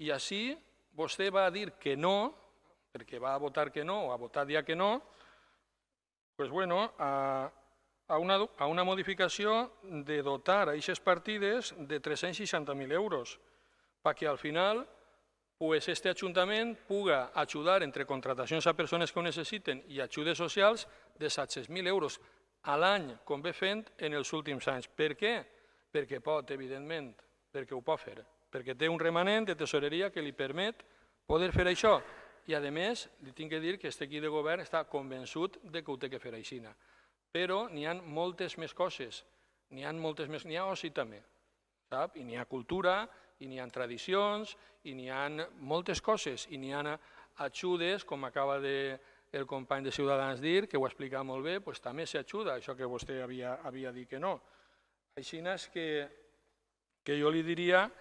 I així vostè va dir que no, perquè va votar que no, o ha votat ja que no, pues bueno, a una modificació de dotar a aquestes partides de 360.000 euros, perquè al final este Ajuntament puga ajudar entre contratacions a persones que ho necessiten i ajudes socials de 700.000 euros a l'any, com ve fent en els últims anys. Per què? Perquè pot, evidentment, perquè ho pot fer, perquè té un remanent de tesoreria que li permet poder fer això. I, a més, li tinc que dir que aquest equip de govern està convençut que ho té que fer així. Però n'hi ha moltes més coses, n'hi ha oci també, sap? I n'hi ha cultura, i n'hi ha tradicions, i n'hi ha moltes coses, i n'hi ha ajudes, com acaba el company de Ciutadans dir, que ho ha explicat molt bé, doncs també s'ajuda, això que vostè havia dit que no. Així és que jo li diria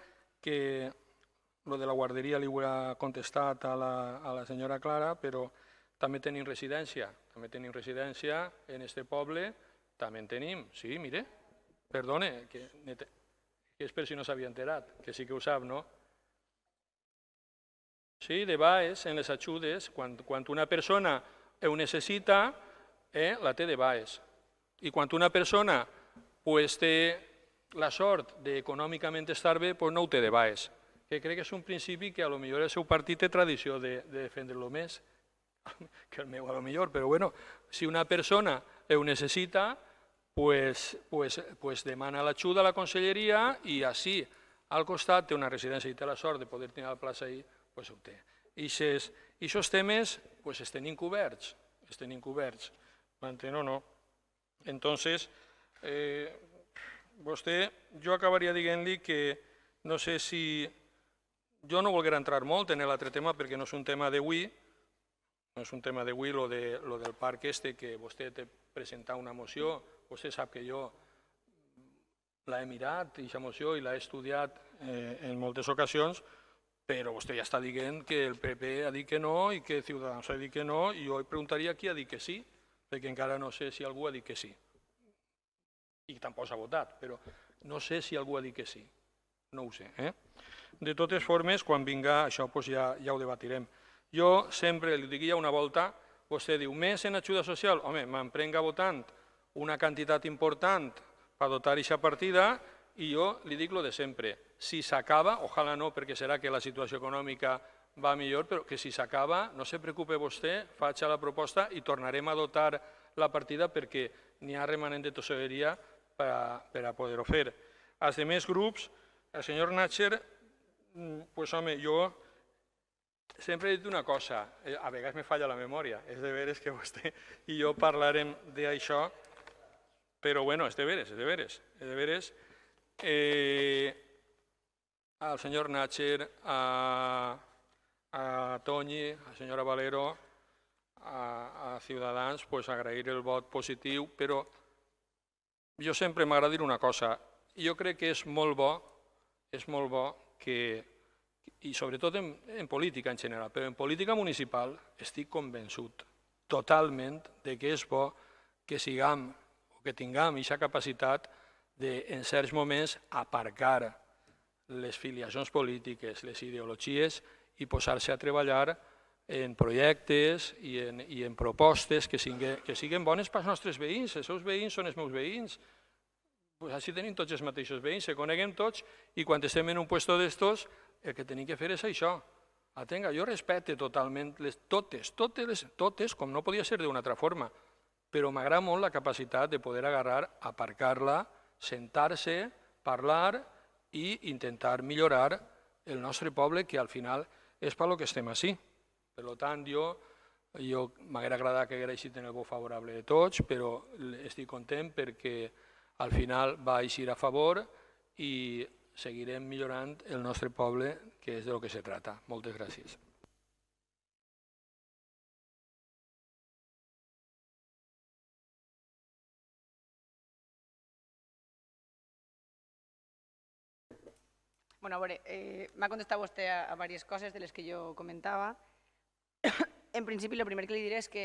que lo de la guarderia li ho he contestat a la senyora Clara, però també tenim residència en este poble, també en tenim, sí, mire, perdone, que és per si no s'havia enterat, que sí que ho sap, no? Sí, de baix, en les ajudes, quan una persona ho necessita, la té de baix. I quan una persona té la sort d'econòmicament estar bé, no ho té de baix. Que crec que és un principi que potser el seu partit té tradició de defendre-lo més que el meu, potser, però bueno, si una persona ho necessita, pues demana l'ajuda a la conselleria i així al costat té una residència i té la sort de poder tenir la plaça ahí, pues ho té. I aquests temes els tenim coberts, m'entén o no? Entonces, vostè, jo acabaria dient-li que no sé si... Jo no volguera entrar molt en l'altre tema perquè no és un tema d'avui, no és un tema d'avui, lo del parc que vostè té presentat una moció. Vostè sap que jo l'he mirat, aquesta moció, i l'he estudiat en moltes ocasions, però vostè ja està dient que el PP ha dit que no i que Ciutadans ha dit que no, i jo preguntaria qui ha dit que sí, perquè encara no sé si algú ha dit que sí. I tampoc s'ha votat, però no sé si algú ha dit que sí. No ho sé. De totes formes, quan vinga això ja ho debatirem. Jo sempre li dic ja una volta, vostè diu, més en ajuda social? Home, me'n prenga votant una quantitat important per dotar aquesta partida i jo li dic el de sempre. Si s'acaba, ojalà no, perquè serà que la situació econòmica va millor, però que si s'acaba, no se preocupe vostè, faig la proposta i tornarem a dotar la partida perquè n'hi ha remanent de tesoreria per a poder-ho fer. Els altres grups, el senyor Natcher, pues home, jo sempre he dit una cosa, a vegades me falla la memòria, és de veres que vostè i jo parlarem d'això, però bueno, és de veres. Al senyor Natcher, a Toñi, a la senyora Valero, a Ciutadans, pues agrair el vot positiu, però jo sempre m'agrada dir una cosa, jo crec que és molt bo que, i sobretot en política en general, però en política municipal estic convençut totalment de que és bo que siguem o que tinguem aquesta capacitat de, en certs moments, aparcar les filiacions polítiques, les ideologies i posar-se a treballar en projectes i en propostes que siguin bones pels nostres veïns. Els seus veïns són els meus veïns. Així tenim tots els mateixos veïns, se coneguem tots i quan estem en un puesto d'estos el que tenim que fer és això. Atenga, jo respecte totalment totes, com no podia ser d'una altra forma, però m'agrada molt la capacitat de poder agarrar, aparcar-la, sentar-se, parlar i intentar millorar el nostre poble, que al final és per lo que estem així. Per tant, jo m'hauria agradat que hagués el vot favorable de tots, però estic content perquè al final va eixir a favor i seguirem millorant el nostre poble, que és del que se trata. Moltes gràcies. Bueno, a veure, m'ha contestat vostè a diverses coses de les que jo comentava. En principi, el primer que li diré és que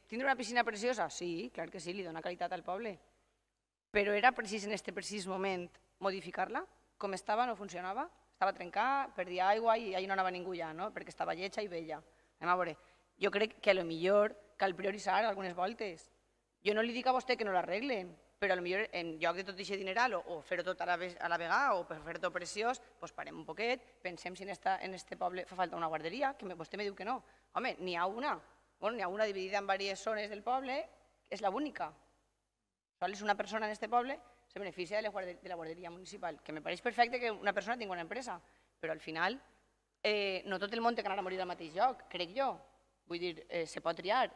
tindre una piscina preciosa? Sí, clar que sí, li dona qualitat al poble. Però era precís en aquest precís moment modificar-la? Com estava, no funcionava? Estava trencada, perdia aigua i allà no anava ningú ja, no? Perquè estava lletja i vella. Anem a veure, jo crec que potser cal prioritzar algunes voltes. Jo no li dic a vostè que no l'arreglen, però potser en lloc de tot aquest dineral o fer-ho tot a la vegada o fer-ho tot preciós, doncs parem un poquet, pensem si en aquest poble fa falta una guarderia, que vostè me diu que no. Home, n'hi ha una. N'hi ha una dividida en diverses zones del poble, és l'única. Sols una persona en aquest poble se beneficia de la guarderia municipal, que me pareix perfecte que una persona tingui una empresa, però al final no tot el món té que anar a morir al mateix lloc, crec jo. Vull dir, se pot triar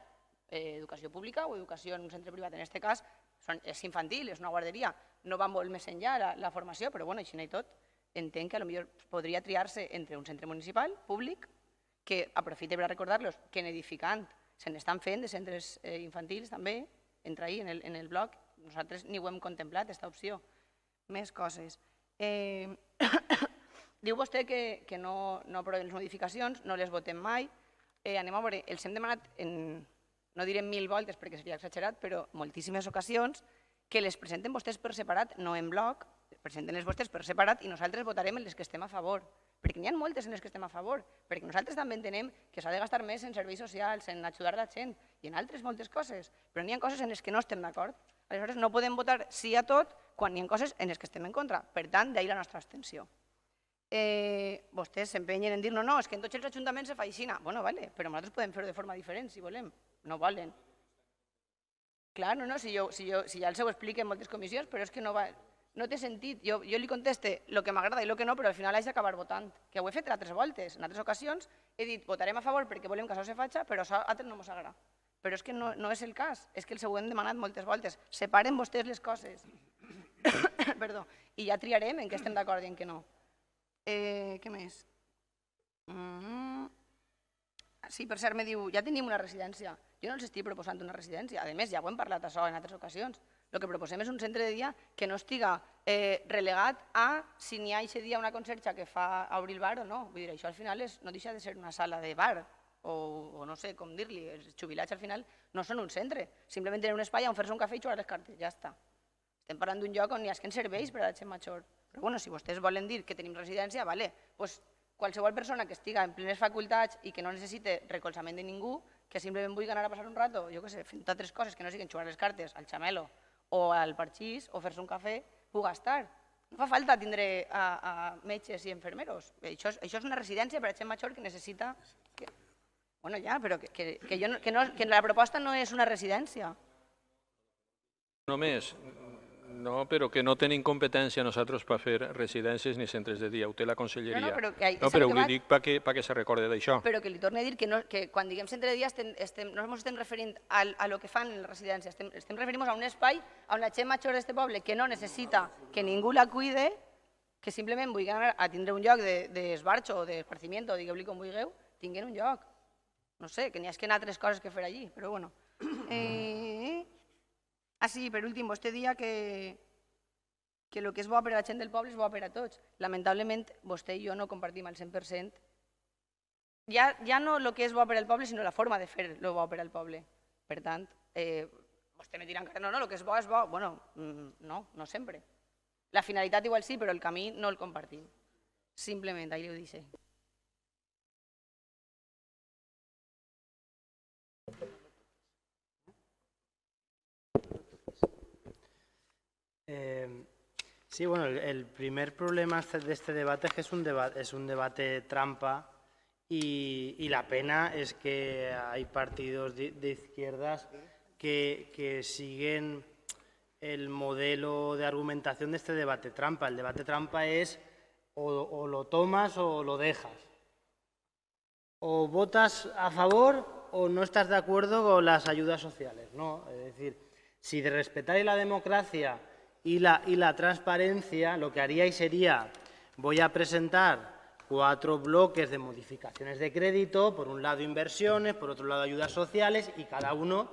educació pública o educació en un centre privat. En aquest cas és infantil, és una guarderia, no va molt més enllà la formació, però així no i tot, entenc que potser podria triar-se entre un centre municipal, públic, que aprofite per a recordar-los que en Edificant se n'estan fent de centres infantils també, entra ahí en el bloc, nosaltres ni ho hem contemplat, aquesta opció. Més coses. Diu vostè que no aprovem les modificacions, no les votem mai. Anem a veure, els hem demanat, no direm 1000 voltes perquè seria exagerat, però moltíssimes ocasions, que les presenten vostès per separat, no en bloc, presenten-les vostès per separat i nosaltres votarem en les que estem a favor. Perquè n'hi ha moltes en les que estem a favor, perquè nosaltres també entenem que s'ha de gastar més en serveis socials, en ajudar la gent i en altres moltes coses, però n'hi ha coses en les que no estem d'acord. Aleshores no podem votar sí a tot quan n'hi ha coses en les que estem en contra. Per tant, d'ahir la nostra abstenció. Vostès s'empenyen en dir no, és que en tots els ajuntaments se fa així. Bueno, vale, però nosaltres podem fer-ho de forma diferent, si volem. No volen. Clar, si ja els ho explico en moltes comissions, però és que no té sentit. Jo li conteste el que m'agrada i el que no, però al final haig d'acabar votant. Que ho he fet altres voltes. En altres ocasions he dit votarem a favor perquè volem que això se faci, però això a altres no ens agrada. Però és que no és el cas. És que els ho hem demanat moltes voltes. Separen vostès les coses. Perdó. I ja triarem en què estem d'acord i en què no. Què més? Sí, per cert, me diu, ja tenim una residència. Jo no els estic proposant una residència. A més, ja ho hem parlat això en altres ocasions. El que proposem és un centre de dia que no estiga relegat a si n'hi ha aquest dia una conserxa que fa obrir el bar o no. Vull dir, això al final no deixa de ser una sala de bar o no sé com dir-li. Els jubilats al final no són un centre. Simplement tenen un espai on fer-se un cafè i jugar les cartes. Ja està. Estem parlant d'un lloc on hi ha serveis per a la gent major. Però bueno, si vostès volen dir que tenim residència, vale, doncs qualsevol persona que estiga en plenes facultats i que no necessite recolzament de ningú, que simplement vulgui anar a passar un rato, jo què sé, fent altres coses que no siguin jugar les cartes al xamelo o al parxís o fer-se un cafè, puga estar. No fa falta tindre a metges i infermeros. Això és una residència per a gent major que necessita... Bueno, ja, però que la proposta no és una residència. Només, no, però que no tenim competència nosaltres per fer residències ni centres de dia, ho té la conselleria. No, però ho dic perquè se recorde d'això. Però que li torno a dir que quan diguem centre de dia no ens estem referint a lo que fan en les residències, estem referint a un espai on la gent major d'aquest poble que no necessita que ningú la cuide, que simplement vulgui anar a tindre un lloc d'esbarxo o d'esparciment, digueu-li com vulgueu, tinguin un lloc. No sé, que n'hi ha altres coses que fer allí, però bueno. Sí, per últim, vostè dia que el que és bo per a la gent del poble és bo per a tots. Lamentablement, vostè i jo no compartim al 100%. Ja no el que és bo per al poble, sinó la forma de fer el bo per al poble. Per tant, vostè me dirà encara, no, el que és bo és bo. Bueno, no sempre. La finalitat igual sí, però el camí no el compartim. Simplement, ahí ho dice. Sí, bueno, el primer problema de este debate es que es un debate trampa y la pena es que hay partidos de izquierdas que siguen el modelo de argumentación de este debate trampa. El debate trampa es o lo tomas o lo dejas. O votas a favor o no estás de acuerdo con las ayudas sociales, ¿no? Es decir, si respetáis la democracia y la transparencia, lo que haríais sería, voy a presentar 4 bloques de modificaciones de crédito, por un lado inversiones, por otro lado ayudas sociales, y cada uno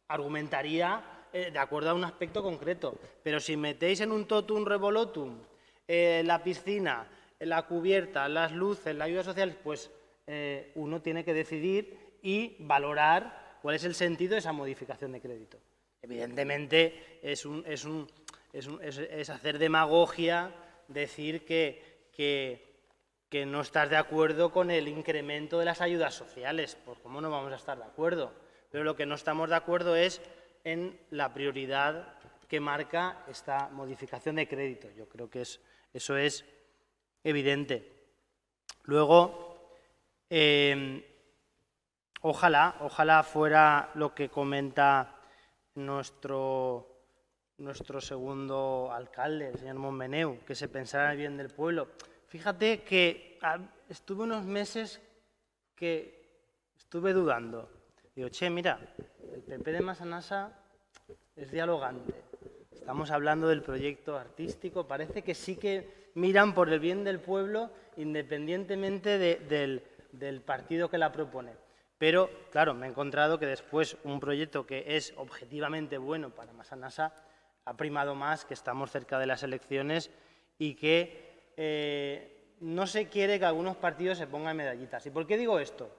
argumentaría de acuerdo a un aspecto concreto. Pero si metéis en un totum revolotum la piscina, la cubierta, las luces, la ayuda social, pues uno tiene que decidir y valorar cuál es el sentido de esa modificación de crédito. Evidentemente es hacer demagogia decir que no estás de acuerdo con el incremento de las ayudas sociales. Pues ¿cómo no vamos a estar de acuerdo? Pero lo que no estamos de acuerdo es en la prioridad que marca esta modificación de crédito. Yo creo que eso es evidente. Luego, ojalá fuera lo que comenta nuestro segundo alcalde, el señor Montmeneu, que se pensara en el bien del pueblo. Fíjate que estuve unos meses que estuve dudando. Digo, mira, el PP de Massanassa es dialogante. Estamos hablando del proyecto artístico. Parece que sí que miran por el bien del pueblo independientemente del del partido que la propone. Pero, claro, me he encontrado que después un proyecto que es objetivamente bueno para Massanassa ha primado más, que estamos cerca de las elecciones y que no se quiere que algunos partidos se pongan medallitas. ¿Y por qué digo esto?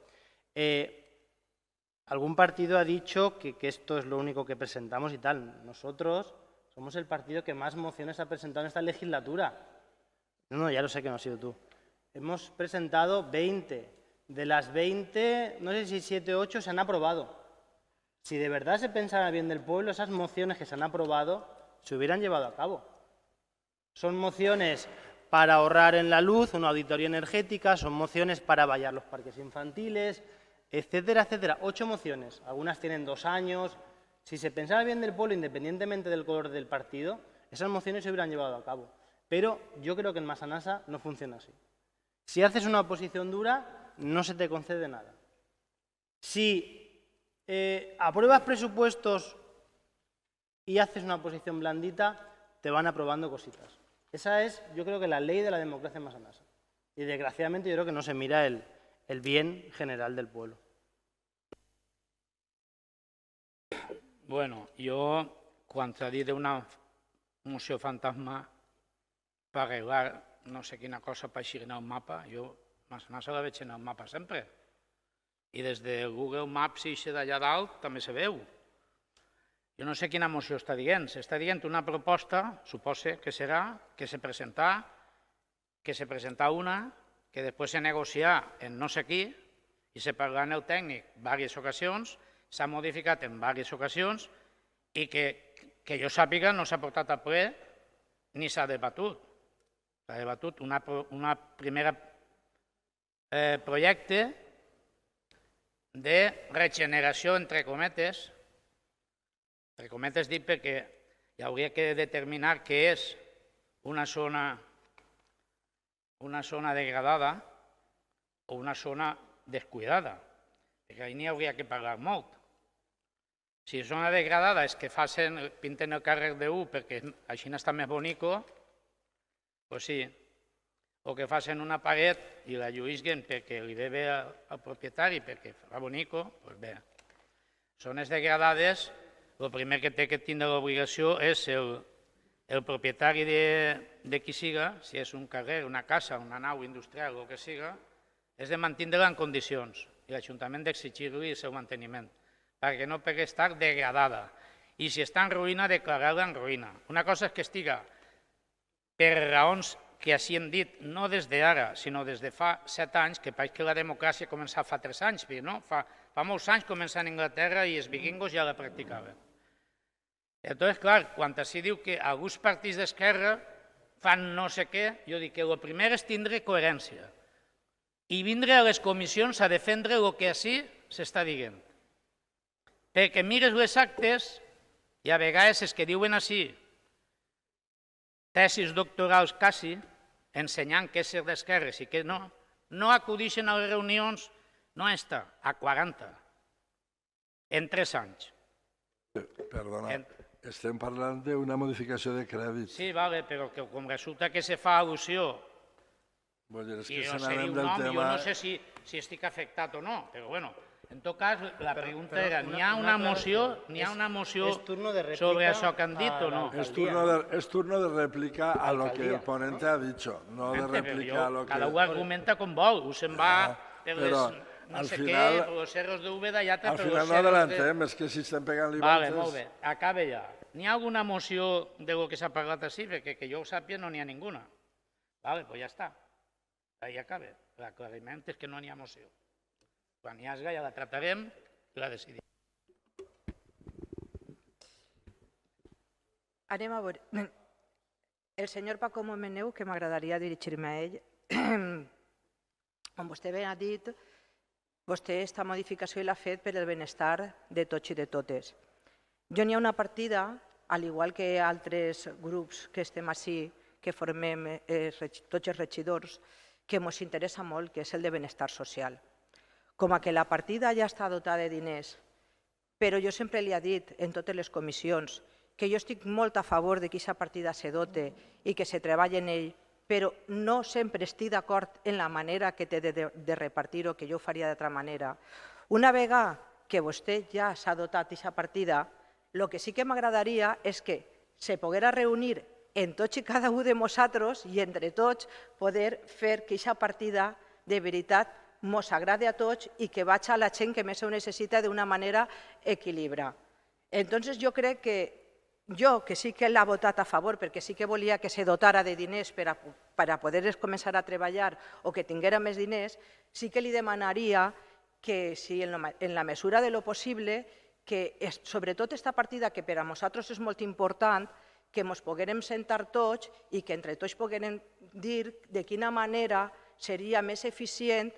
Algún partido ha dicho que esto es lo único que presentamos y tal. Nosotros somos el partido que más mociones ha presentado en esta legislatura. No, ya lo sé que no has sido tú. Hemos presentado 20. De las 20, no sé si 7 o 8 se han aprobado. Si de verdad se pensara bien del pueblo, esas mociones que se han aprobado se hubieran llevado a cabo. Son mociones para ahorrar en la luz, una auditoría energética, son mociones para vallar los parques infantiles, etcétera, etcétera. 8 mociones, algunas tienen 2 años. Si se pensara bien del pueblo, independientemente del color del partido, esas mociones se hubieran llevado a cabo. Pero yo creo que en Massanassa no funciona así. Si haces una oposición dura, no se te concede nada. Si apruebas presupuestos y haces una oposición blandita, te van aprobando cositas. Esa es, yo creo que la ley de la democracia en Massanassa. Y desgraciadamente yo creo que no se mira el bien general del pueblo. Bueno, jo, quan s'ha dit una moció fantasma per arreglar no sé quina cosa per aixignar un mapa, jo Massanassa la veig en el mapa sempre. I des de Google Maps i d'allà dalt també se veu. Jo no sé quina moció està dient. S'està dient una proposta, suposa que serà, que se presenta una, que després se negocia en no sé qui, i se parla en el tècnic en diverses ocasions, s'ha modificat en diverses ocasions i que jo sàpiga no s'ha portat a ple ni s'ha debatut. S'ha debatut una primera projecte de regeneració, entre cometes dic perquè hi hauria que determinar què és una zona degradada o una zona descuidada, perquè ahir n'hi hauria que parlar molt. Si és zona degradada és que pinten el carrer de perquè així està més bonico, doncs sí, o que facin una paret i la lluïsguen perquè li ve bé al propietari, perquè fa bonico, doncs bé. Zones degradades, el primer que té que tindre l'obligació és el propietari de qui siga, si és un carrer, una casa, una nau industrial o el que siga, és de mantenir-la en condicions i l'Ajuntament d'exigir-li el seu manteniment, perquè no pugui estar degradada. I si està en ruïna, declarar-la en ruïna. Una cosa és que estiga per raons que així hem dit, no des d'ara, sinó des de fa 7 anys, que pareix que la democràcia començava fa 3 anys, no? Fa molts anys començant a Anglaterra i els vikingos ja la practicaven. Llavors, clar, quan així diu que alguns partits d'esquerra fan no sé què, jo dic que el primer és tindre coherència i vindre a les comissions a defendre el que així s'està dient. Perquè mires les actes i a vegades els que diuen així tesis doctorals quasi, ensenyant què és ser d'esquerres i què no acudixen a les reunions, no està, a 40, en 3 anys. Perdona, estem parlant d'una modificació de crèdit. Sí, vale, però com resulta que se fa al·lusió i no sé dir un nom, jo no sé si estic afectat o no, però bueno, en tot cas, la pregunta era, n'hi ha una moció sobre això que han dit o no? Es turno de réplica a lo que el ponente ha dicho, no de réplica a lo que... Cada un argumenta com vol, se'n va per les no sé què, per los cerros d'Úbeda, ja té per los cerros de... Al final no adellantem, és que si estem pegant-li voltes... Vale, molt bé, acaba ja. N'hi ha alguna moció de lo que s'ha parlat així? Perquè que jo ho sàpiga no n'hi ha ninguna. Vale, doncs ja està. Ahí acaba. L'aclariment és que no n'hi ha moció. Quan hi hagi ja la tratarem i la decidim. Anem a veure. El senyor Paco Momeneu, que m'agradaria dirigir-me a ell, com vostè bé ha dit, vostè esta modificació l'ha fet per el benestar de tots i de totes. Jo n'hi ha una partida, al igual que altres grups que estem així, que formem tots els regidors, que ens interessa molt, que és el de benestar social. Com que la partida ja està dotada de diners, però jo sempre li he dit en totes les comissions que jo estic molt a favor que aquesta partida se dote i que se treballi en ell, però no sempre estic d'acord en la manera que té de repartir-ho, que jo ho faria d'altra manera. Una vegada que vostè ja s'ha dotat aquesta partida, el que sí que m'agradaria és que se poguera reunir en tots i cada un de nosaltres i entre tots poder fer que aquesta partida de veritat ens agradi a tots i que vagi a la gent que més ho necessita d'una manera equilibrada. Entonces jo crec que jo, que sí que l'ha votat a favor perquè sí que volia que se dotara de diners per a poder començar a treballar o que tinguera més diners, sí que li demanaria que si en la mesura de lo possible, que sobretot aquesta partida que per a nosaltres és molt important, que ens poguérem sentar tots i que entre tots poguérem dir de quina manera seria més eficient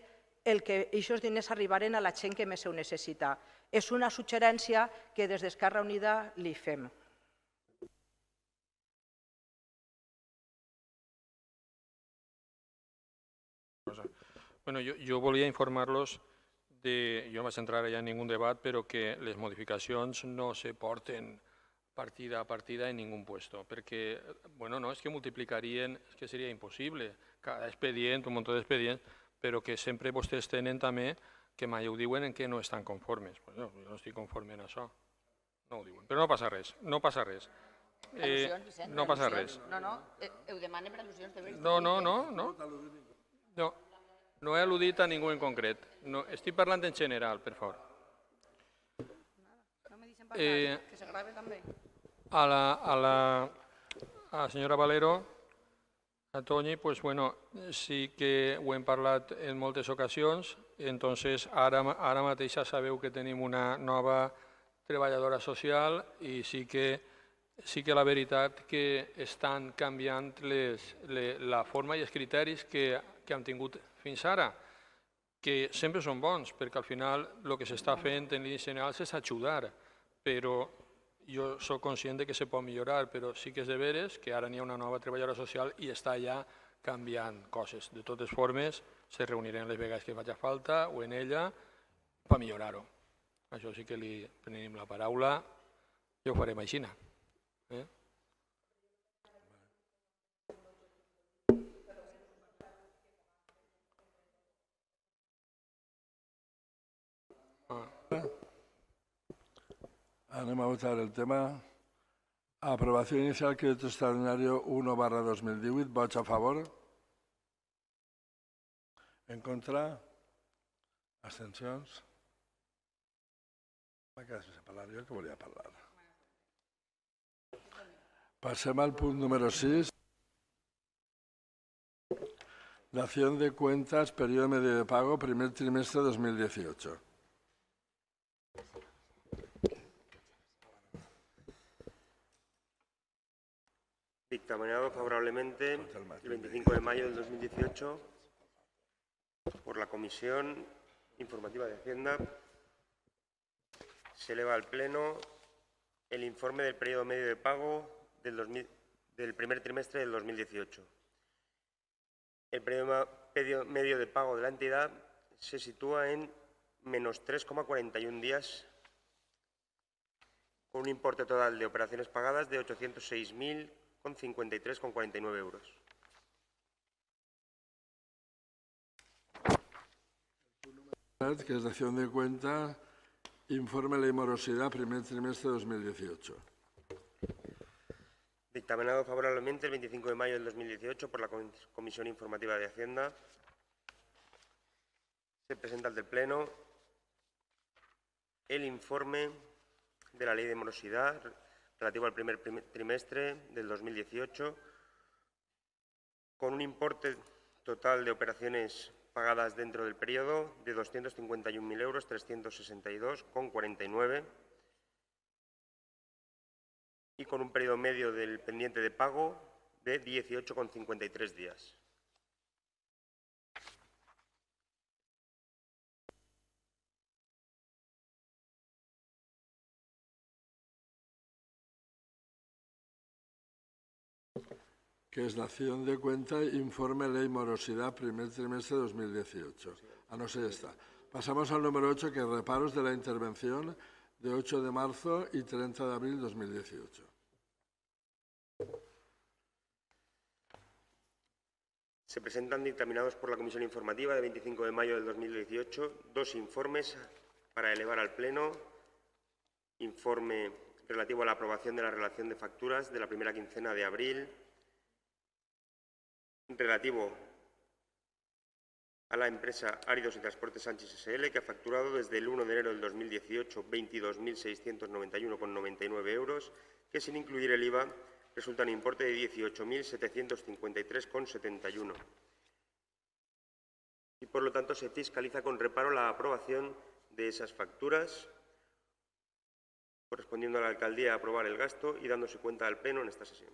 el que aquests diners arribaren a la gent que més ho necessita. És una suggerència que des d'Esquerra Unida li fem. Bueno, jo volia informar-los de... Jo no vaig entrar ja en ningú debat, però que les modificacions no se porten partida a partida en ningú puesto, perquè, bueno, no, és que multiplicarien, és que seria impossible, cada expedient, un munt d'expedients, però que sempre vostès tenen també que mai ho diuen en què no estan conformes. Bueno, jo no estic conforme en això, no ho diuen, però no passa res, no passa res. No passa res. No, ho demanen per al·lusions de veritat. No he al·ludit a ningú en concret. No, estic parlant en general, per favor. No me dicen parlar, que se grave també. A la senyora Valero, a Toñi, pues bueno, sí que ho hem parlat en moltes ocasions, entonces ara mateix ja sabeu que tenim una nova treballadora social i sí que la veritat que estan canviant la forma i els criteris que hem tingut fins ara, que sempre són bons, perquè al final el que s'està fent en línies generals és ajudar, però jo soc conscient que se pot millorar, però sí que és de veres que ara n'hi ha una nova treballadora social i està ja canviant coses. De totes formes, se reuniran les vegades que faci falta o en ella per millorar-ho. Això sí que li prenem la paraula i ho farem així. Anem a votar el tema. Aprobació inicial, crédito extraordinario 1/2018. Vots a favor? En contra? Abstencions? M'ha quedat sense parlar, jo que volia parlar. Passem al punt número 6. Dación de cuentas, periodo medio de pago, primer trimestre 2018. Dictaminado favorablemente el 25 de mayo del 2018 por la Comisión Informativa de Hacienda, se eleva al Pleno el informe del periodo medio de pago del primer trimestre del 2018. El periodo medio de pago de la entidad se sitúa en menos 3,41 días, con un importe total de operaciones pagadas de 806.053,49 euros. Que es dación de cuenta, informe ley morosidad, primer trimestre 2018. Dictaminado favorablemente el 25 de mayo del 2018 por la Comisión Informativa de Hacienda, se presenta ante el Pleno el informe de la ley de morosidad relativo al primer trimestre del 2018, con un importe total de operaciones pagadas dentro del periodo de 251.362,49 y con un periodo medio del pendiente de pago de 18,53 días. Que es dación de cuenta, informe ley morosidad, primer trimestre 2018. Ah, no sé, ya está. Pasamos al número 8, que es reparos de la intervención de 8 de marzo y 30 de abril 2018. Se presentan dictaminados por la Comisión Informativa de 25 de mayo del 2018 dos informes para elevar al Pleno. Informe relativo a la aprobación de la relación de facturas de la primera quincena de abril, relativo a la empresa Áridos y Transportes Sánchez S.L., que ha facturado desde el 1 de enero del 2018 22.691,99 euros, que sin incluir el IVA resulta un importe de 18.753,71. Y por lo tanto se fiscaliza con reparo la aprobación de esas facturas, correspondiendo a la alcaldía a aprobar el gasto y dándose cuenta al Pleno en esta sesión.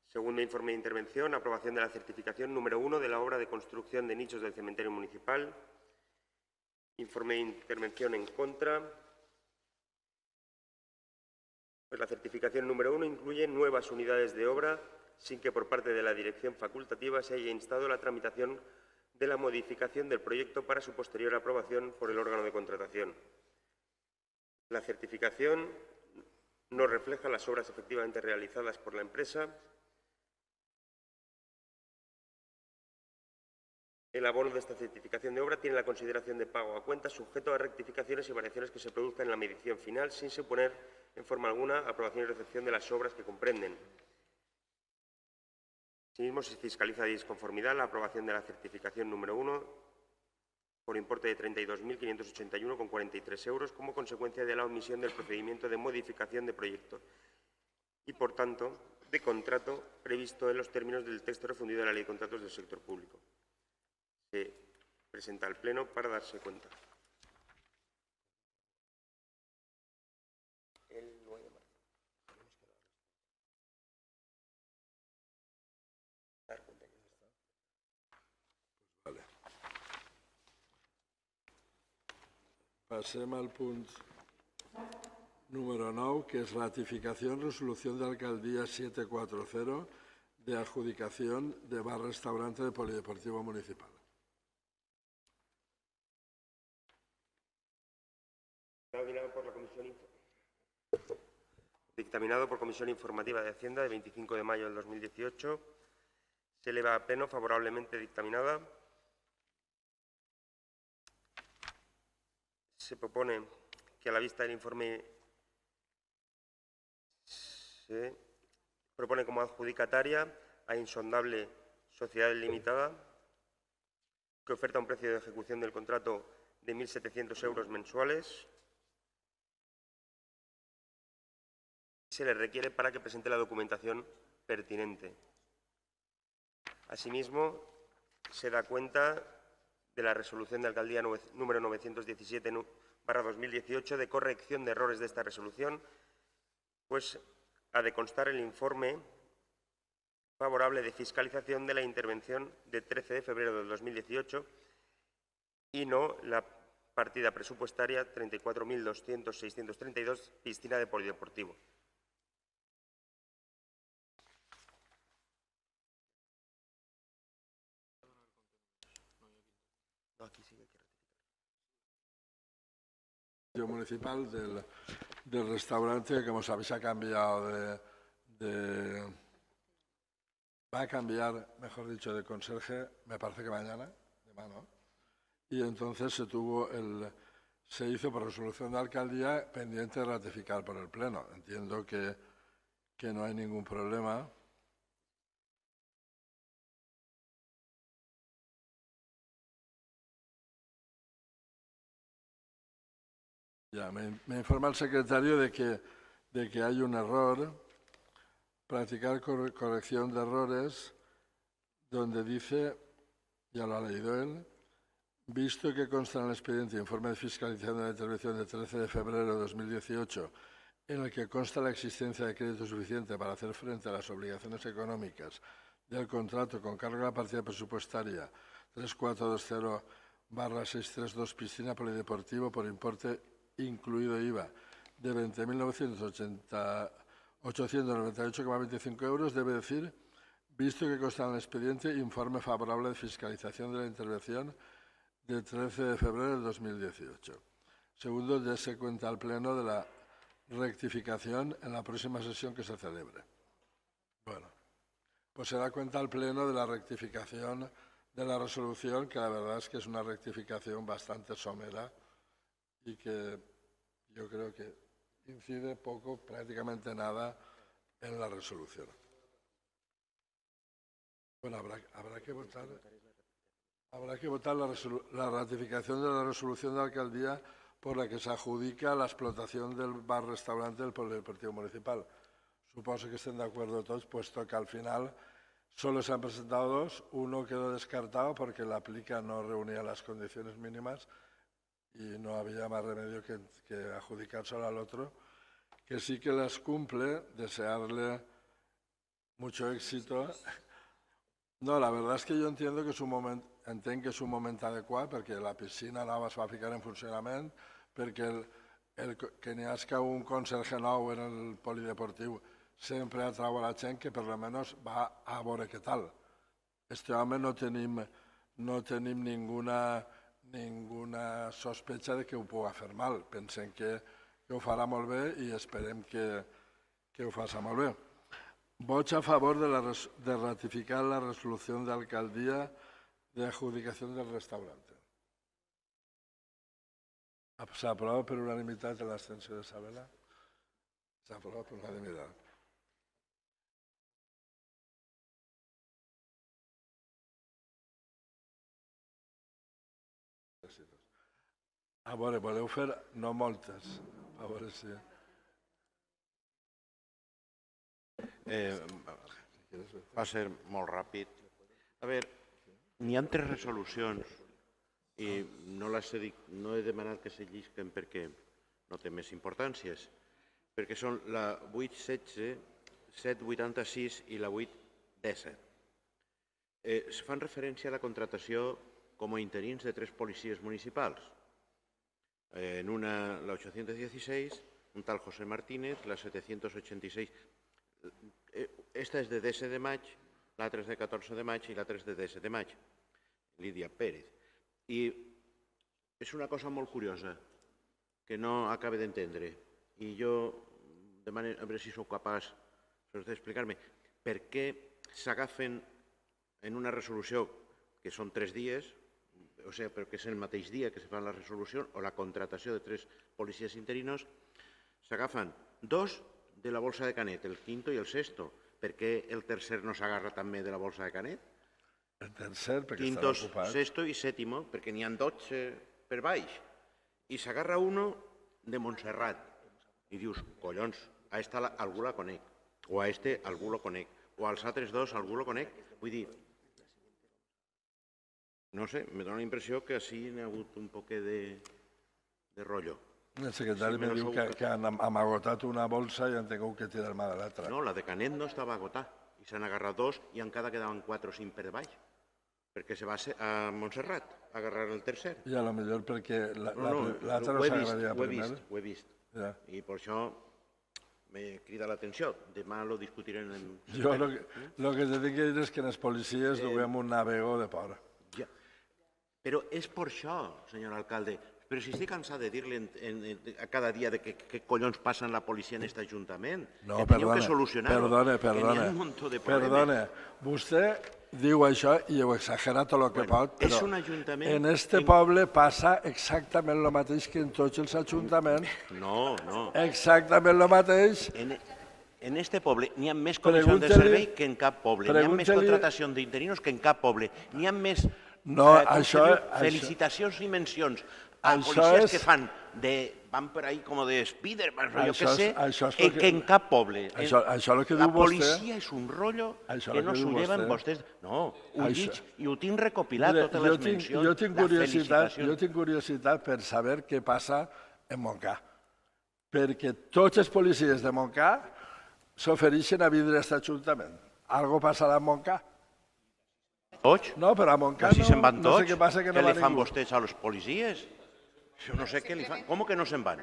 Segundo informe de intervención, aprobación de la certificación número 1 de la obra de construcción de nichos del cementerio municipal. Informe de intervención en contra. Pues la certificación número 1 incluye nuevas unidades de obra, sin que por parte de la dirección facultativa se haya instado la tramitación de la modificación del proyecto para su posterior aprobación por el órgano de contratación. La certificación no refleja las obras efectivamente realizadas por la empresa. El abono de esta certificación de obra tiene la consideración de pago a cuenta sujeto a rectificaciones y variaciones que se produzcan en la medición final, sin suponer en forma alguna aprobación y recepción de las obras que comprenden. Asimismo, se fiscaliza de disconformidad la aprobación de la certificación número 1 por importe de 32.581,43 euros como consecuencia de la omisión del procedimiento de modificación de proyecto y, por tanto, de contrato previsto en los términos del texto refundido de la Ley de Contratos del Sector Público. Se presenta al Pleno para darse cuenta. El 9 de marzo. Dar cuenta que está. Vale. Passem al punt número 9, que es ratificación resolución de alcaldía 740 de adjudicación de bar-restaurante de Polideportivo Municipal. Dictaminado por Comisión Informativa de Hacienda de 25 de mayo del 2018, se eleva a Pleno favorablemente dictaminada. Se propone que a la vista del informe se propone como adjudicataria a Insondable Sociedades Limitada, que oferta un precio de ejecución del contrato de 1.700 euros mensuales. Se le requiere para que presente la documentación pertinente. Asimismo, se da cuenta de la resolución de alcaldía número 917/2018 de corrección de errores de esta resolución, pues ha de constar el informe favorable de fiscalización de la intervención de 13 de febrero del 2018 y no la partida presupuestaria 34.200.632 piscina de polideportivo. Aquí sí que hay que ratificar. Municipal del restaurante, que como sabéis ha cambiado va a cambiar, mejor dicho, de conserje, me parece que mañana, de mano, y entonces se hizo por resolución de alcaldía pendiente de ratificar por el Pleno. Entiendo que no hay ningún problema. Ya, me informa el secretario de que hay un error, practicar corrección de errores, donde dice, ya lo ha leído él, visto que consta en el expediente informe de fiscalización de la intervención de 13 de febrero de 2018, en el que consta la existencia de crédito suficiente para hacer frente a las obligaciones económicas del contrato con cargo a la partida presupuestaria 3420/632 piscina polideportivo por importe incluido IVA de 20.898,25 euros, debe decir, visto que consta en el expediente informe favorable de fiscalización de la intervención del 13 de febrero de 2018. Segundo, dése cuenta al Pleno de la rectificación en la próxima sesión que se celebre. Bueno, pues se da cuenta el Pleno de la rectificación de la resolución, que la verdad es que es una rectificación bastante somera y que yo creo que incide poco, prácticamente nada, en la resolución. Bueno, habrá que votar la ratificación de la resolución de la alcaldía por la que se adjudica la explotación del bar-restaurante del Polideportivo Municipal. Supongo que estén de acuerdo todos, puesto que al final solo se han presentado dos, uno quedó descartado porque la plica no reunía las condiciones mínimas y no había más remedio que adjudicárselo al otro, que sí que las cumple, desearle mucho éxito. No, la verdad es que jo entiendo que entenc que és un moment adequat perquè la piscina nova es va ficar en funcionament, perquè que n'hi hagi un conserge nou en el polideportiu sempre atrau a la gent que per almenys va a veure què tal. Este home no tenim ninguna sospecha de que ho pugui fer mal. Pensem que ho farà molt bé i esperem que ho faci molt bé. Voy a favor de ratificar la resolución de alcaldía de adjudicación del restaurante. ¿Se aprueba por unanimidad en la abstención de Isabela? Se aprueba por unanimidad. A veure, voleu fer no moltes. A veure si... Va ser molt ràpid. A veure, n'hi ha 3 resolucions i no he demanat que se llisquen perquè no té més importàncies, perquè són la 816, 786 i la 817. Es fan referència a la contratació com a interins de 3 policies municipals. En una, la 816, un tal José Martínez, la 786. Esta és de 10 de maig, l'altra és de 14 de maig i l'altra és de 10 de maig, Lídia Pérez. I és una cosa molt curiosa que no acabo d'entendre i jo demano a veure si sou capaç d'explicar-me per què s'agafen en una resolució que són 3 dies, o sigui, però que és el mateix dia que se fa la resolució o la contratació de 3 policies interinos, s'agafen 2 de la bolsa de Canet, el quinto i el sexto. Per què el tercer no s'agarra també de la bolsa de Canet? El tercer, perquè Quinto, estarà ocupat. sexto i sèptimo, perquè n'hi ha 12 per baix. I s'agarra uno de Montserrat. I dius, collons, a esta algú la conec, o a este algú lo conec, o als altres 2 algú lo conec. Vull dir, no sé, me dóna la impressió que així n'hi ha hagut un poc de rotllo. El secretari me diu que han amagotat una bolsa i han tingut que tirar mà de l'altra. No, la de Canet no estava agotada. I s'han agarrat 2 i encara quedaven 4 o 5 per baix. Perquè se va a Montserrat a agarrar el tercer. I a lo millor perquè l'altra no ho he s'agradaria primer. Ho he vist. I per això me crida l'atenció. Demà lo discutirem. Jo el que te dic és que en els policies duguem un navego de por. Però és per això, senyor alcalde. Però si estic cansat de dir-li a cada dia de què collons passa en la policia en aquest ajuntament. No, perdone. Perdone. Vostè diu això i ho exagera tot el que pot, però en este poble passa exactament el mateix que en tots els ajuntaments. No. Exactament el mateix. En este poble n'hi ha més comissions de servei que en cap poble. N'hi ha més contratació d'interinos que en cap poble. N'hi ha més felicitacions i mencions a policies que van per ahí com de Spiderman, jo què sé, que en cap poble. La policia és un rotllo que no s'ho lleven vostès. No, ho dic i ho tinc recopilat, totes les mencions, les felicitacions. Jo tinc curiositat per saber què passa en Montcà, perquè tots els policies de Montcà s'ofereixen a vindre a aquest ajuntament. Algo passarà a Montcà? Tots? No, però a Montcà no sé què passa que no va ningú. Què li fan vostès a les policies? Jo no sé què li fan. Com que no se'n van?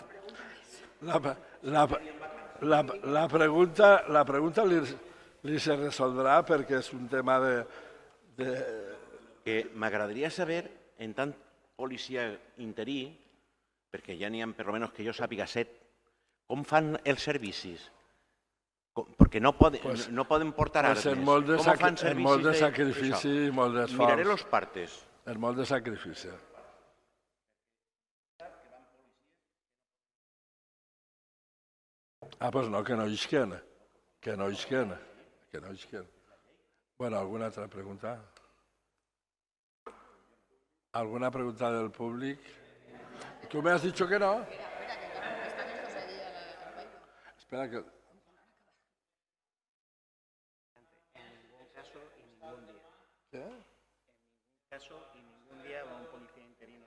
La pregunta li se resoldrà perquè és un tema de... Que m'agradaria saber, en tant policia interí, perquè ja n'hi ha, per almenys que jo sàpiga, 7, com fan els servicis? Perquè no poden portar armes. En molt de Com fan servicis sacrifici i molt d'esforç. Miraré los partes. En molt de sacrifici. Pues no, que no isquen. Que no isquen. Bueno, ¿alguna otra pregunta? ¿Alguna pregunta del públic? ¿Tú me has dicho que no? Espera que... En ningún caso y ningún día. ¿Qué? En ningún caso y ningún día va un policía interino.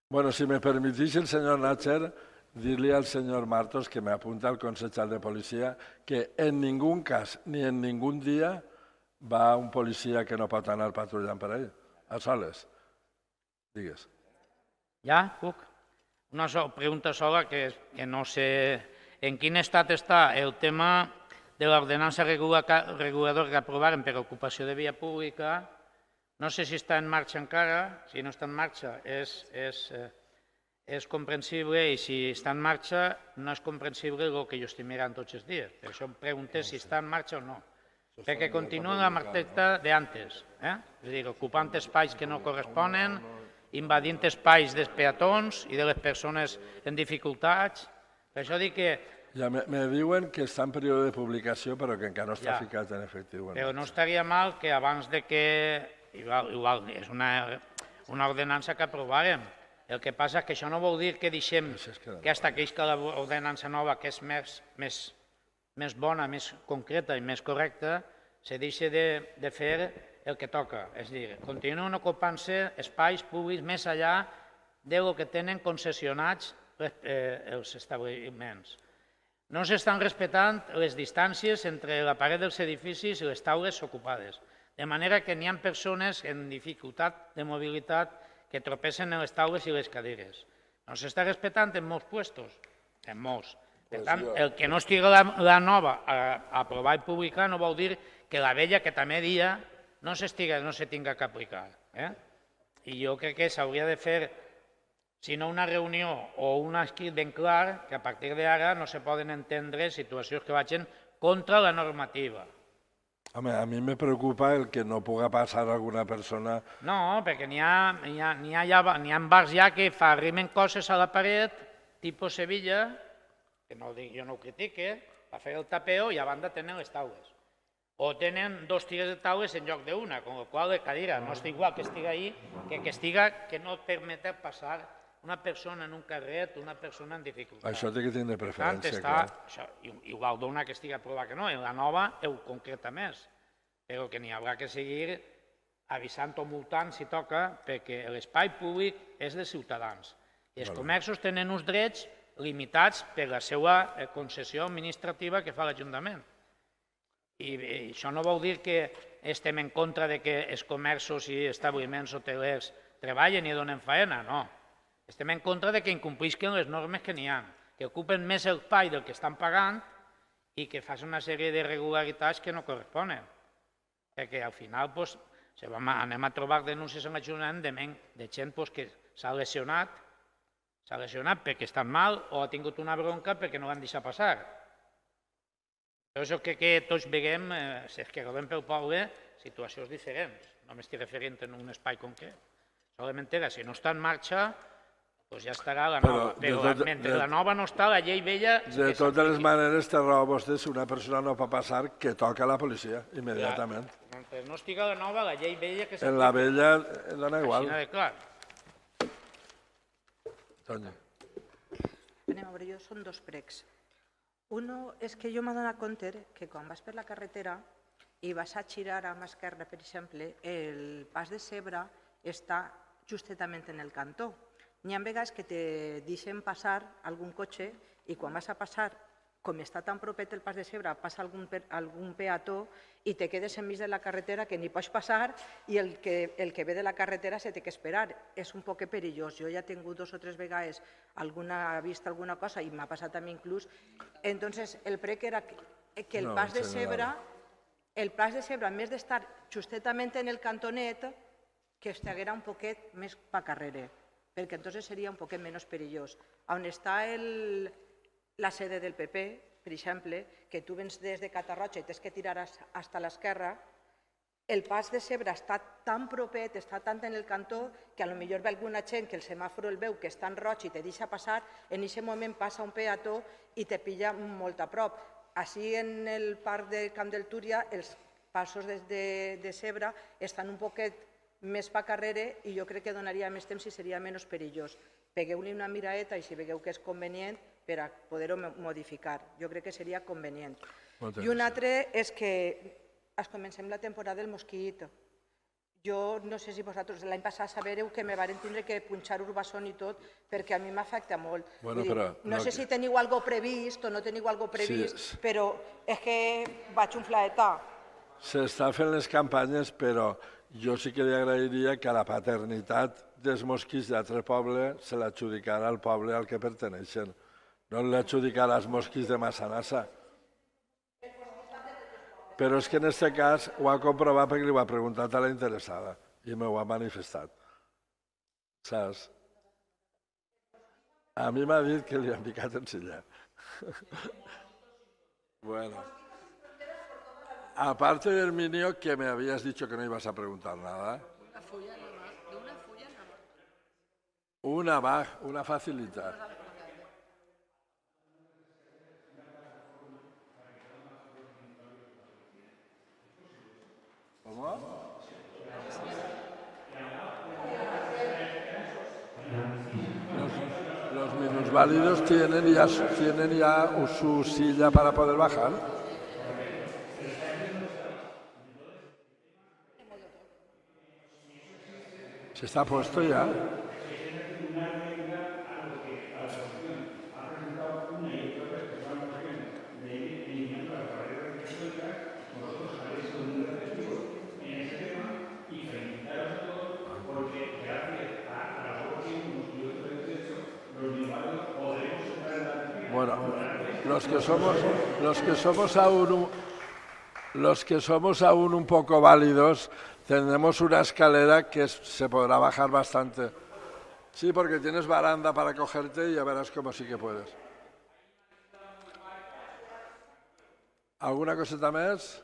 Bueno, si me permitís, el señor Natcher, dirle al señor Martos, que me apunta al Consell de Policia, que en ningún cas ni en ningún dia va un policia que no pot anar patrullant per ell, a soles. Digues. Ja, puc? Una pregunta sola que no sé en quin estat està el tema de l'ordenança reguladora que aprovaren per ocupació de via pública. No sé si està en marxa encara, si no està en marxa és comprensible i si està en marxa no és comprensible el que jo estic mirant tots els dies. Per això em pregunté si està en marxa o no. Perquè continua la marqueta d'antes, és a dir, ocupant espais que no corresponen, invadint espais dels peatons i de les persones en dificultats. Per això dic que... Ja me diuen que està en període de publicació, però que encara no està ficat en efectiu. Però no estaria mal que abans de que... Igual, és una ordenança que aprovàrem. El que passa és que això no vol dir que deixem que hasta que isca l'ordenança nova, que és més bona, més concreta i més correcta, se deixa de fer el que toca. És a dir, continuen ocupant-se espais públics més enllà del que tenen concessionats els establiments. No s'estan respectant les distàncies entre la paret dels edificis i les taules ocupades, de manera que n'hi ha persones en dificultat de mobilitat que tropessen en les taules i les cadires. No s'està respectant en molts puestos, en molts. Per tant, el que no estigui la nova a aprovar i publicar no vol dir que la vella, que també dia, no se tinga que aplicar. I jo crec que s'hauria de fer, si no una reunió o un escrit ben clar, que a partir d'ara no se poden entendre situacions que vagin contra la normativa. Home, a mi me preocupa el que no puga passar alguna persona... No, perquè n'hi ha bars ja que arrimen coses a la paret, tipus Sevilla, que jo no ho critique, a fer el tapeo i a banda tenen les taules. O tenen dos tires de taules en lloc d'una, con la qual la cadira no està igual que estiga ahí que no permeta passar una persona en un carret, una persona en dificultat. Això té que tindre preferència, clar. Igual d'una que estigui aprovada que no, en la nova ho concreta més, però que n'hi haurà que seguir avisant o multant si toca, perquè l'espai públic és de ciutadans. I els comerços tenen uns drets limitats per la seva concessió administrativa que fa l'Ajuntament. I això no vol dir que estem en contra que els comerços i establiments hotelers treballen i donen faena, no. Estem en contra que incomplisquen les normes que n'hi ha, que ocupen més el espai del que estan pagant i que facin una sèrie d'irregularitats que no corresponen. Perquè al final anem a trobar denúncies en l'Ajuntament de gent que s'ha lesionat perquè estan mal o ha tingut una bronca perquè no l'han deixat passar. Per això crec que tots veiem, si és que rodem pel poble, situacions diferents. No m'estic referint a un espai concret. Solament era, si no està en marxa, doncs ja estarà la nova. Però mentre la nova no està, la llei vella... De totes les maneres, té raó vostè, si una persona no pot passar, que toca la policia, immediatament. Mentre no estiga la nova, la llei vella que s'aplica... En la vella dona igual. Així de clar. Toni. Anem a veure, jo són dos pregs. Uno és que jo m'he donat compte que quan vas per la carretera i vas a girar a mà esquerra, per exemple, el pas de zebra està justament en el cantó. N'hi ha vegades que te deixen passar algun cotxe i quan vas a passar, com està tan propet el pas de zebra, passa algun peató i te quedes enmig de la carretera que ni pots passar i el que ve de la carretera se té que esperar. És un poc perillós. Jo ja he tingut 2 o 3 vegades vist alguna cosa i m'ha passat a mi inclús. Entonces, el prec era que el pas de zebra, en més d'estar justament en el cantonet, que estiguera un poquet més pa carrer, perquè entonces seria un poquet menys perillós. On està la sede del PP, per exemple, que tu vens des de Catarroja i tens que tirar fins a l'esquerra, el pas de Cebre està tan propet, està tant en el cantó, que potser ve alguna gent que el semàforo el veu que està en roig i te deixa passar, en aquest moment passa un peató i te pilla molt a prop. Així en el parc de Camp del Túria els passos de Cebre estan un poquet més pa carrere i jo crec que donaria més temps i seria menys perillós. Pegueu-li una miraeta i si veieu que és convenient per a poder-ho modificar. Jo crec que seria convenient. I un altre és que es comencem la temporada del mosquit. Jo no sé si vosaltres l'any passat sabéreu que me varen tindre que punxar Urbasón i tot perquè a mi m'afecta molt. No sé si teniu alguna cosa previst o no teniu alguna cosa previst, però és que vaig un flaetar. S'està fent les campanyes, però jo sí que li agrairia que la paternitat dels mosquits d'altre poble se l'adjudicara al poble al que perteneixen. No l'adjudicara als mosquits de Massanassa. Però és que en aquest cas ho ha comprovat perquè li ho ha preguntat a la interessada i m'ho ha manifestat. Saps? A mi m'ha dit que li han picat en silla. Bueno. Aparte del Minio, que me habías dicho que no ibas a preguntar nada. Una facilidad. ¿Cómo? Los minusválidos tienen ya su silla para poder bajar. ¿Se está puesto ya? Bueno, los que somos aún un poco válidos, tenemos una escalera que se podrá bajar bastante. Sí, porque tienes baranda para cogerte y ya verás cómo sí que puedes. ¿Alguna coseta más?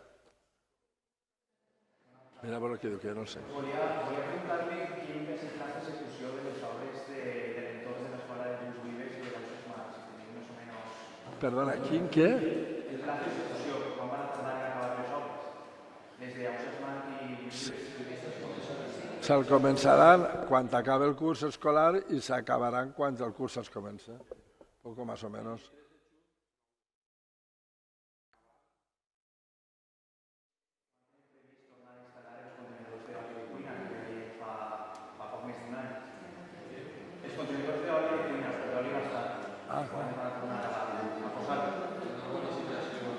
Mira por lo que digo, que no sé. Volia preguntar-li quin percentatge d'execució de les obres de l'entorn de l'escola de Rius Vives i de Caixes Mars, si teniu més o menys... Perdona, ¿quién qué? El pla d'execució, quan van a tardar en acabar les obres? Les de Caixes Mars i Vives. Se'l començaran quan acabe el curs escolar i s'acabaran quan el curs es comença. Poco más o menos.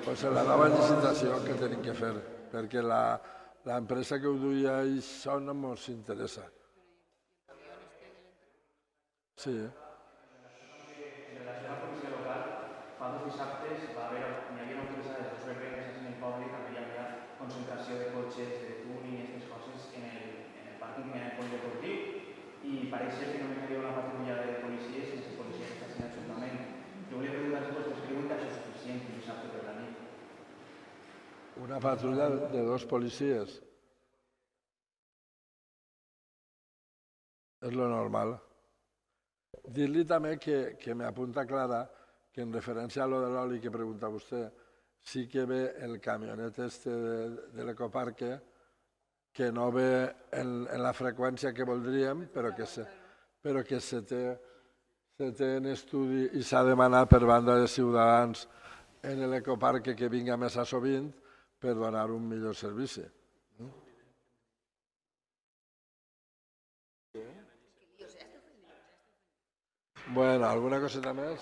Pues la nova licitació que tenim que fer, perquè l'empresa que ho duia això no ens interessa. Sí. En relació a la policia local, fa 2 dissabtes hi havia una utilitzada de 2 BPMs en el poble i també hi havia concentració de cotxes, de tuning i aquestes coses en el pàrquing i en el polideportiu i pareix que només hi havia una patrulla de policies sense policies que estan en l'Ajuntament. Jo volia preguntar si vostès creuen que això és suficient un dissabte per la nit. Una patrulla de 2 policies. És lo normal. Dir-li també que m'apunta Clara que en referència a lo de l'oli que pregunta vostè, sí que ve el camionet este de l'ecoparque que no ve en la freqüència que voldríem, però que se té en estudi i s'ha demanat per banda de Ciutadans en l'ecoparque que vinga més a sovint per donar un millor servici. Bueno, ¿alguna cosita más?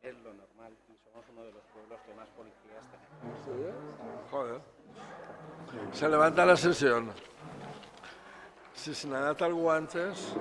Es lo normal y somos uno de los pueblos que más policías tenemos. ¿Sí? Joder. Se levanta la sesión. Si se n'ha anat algú antes...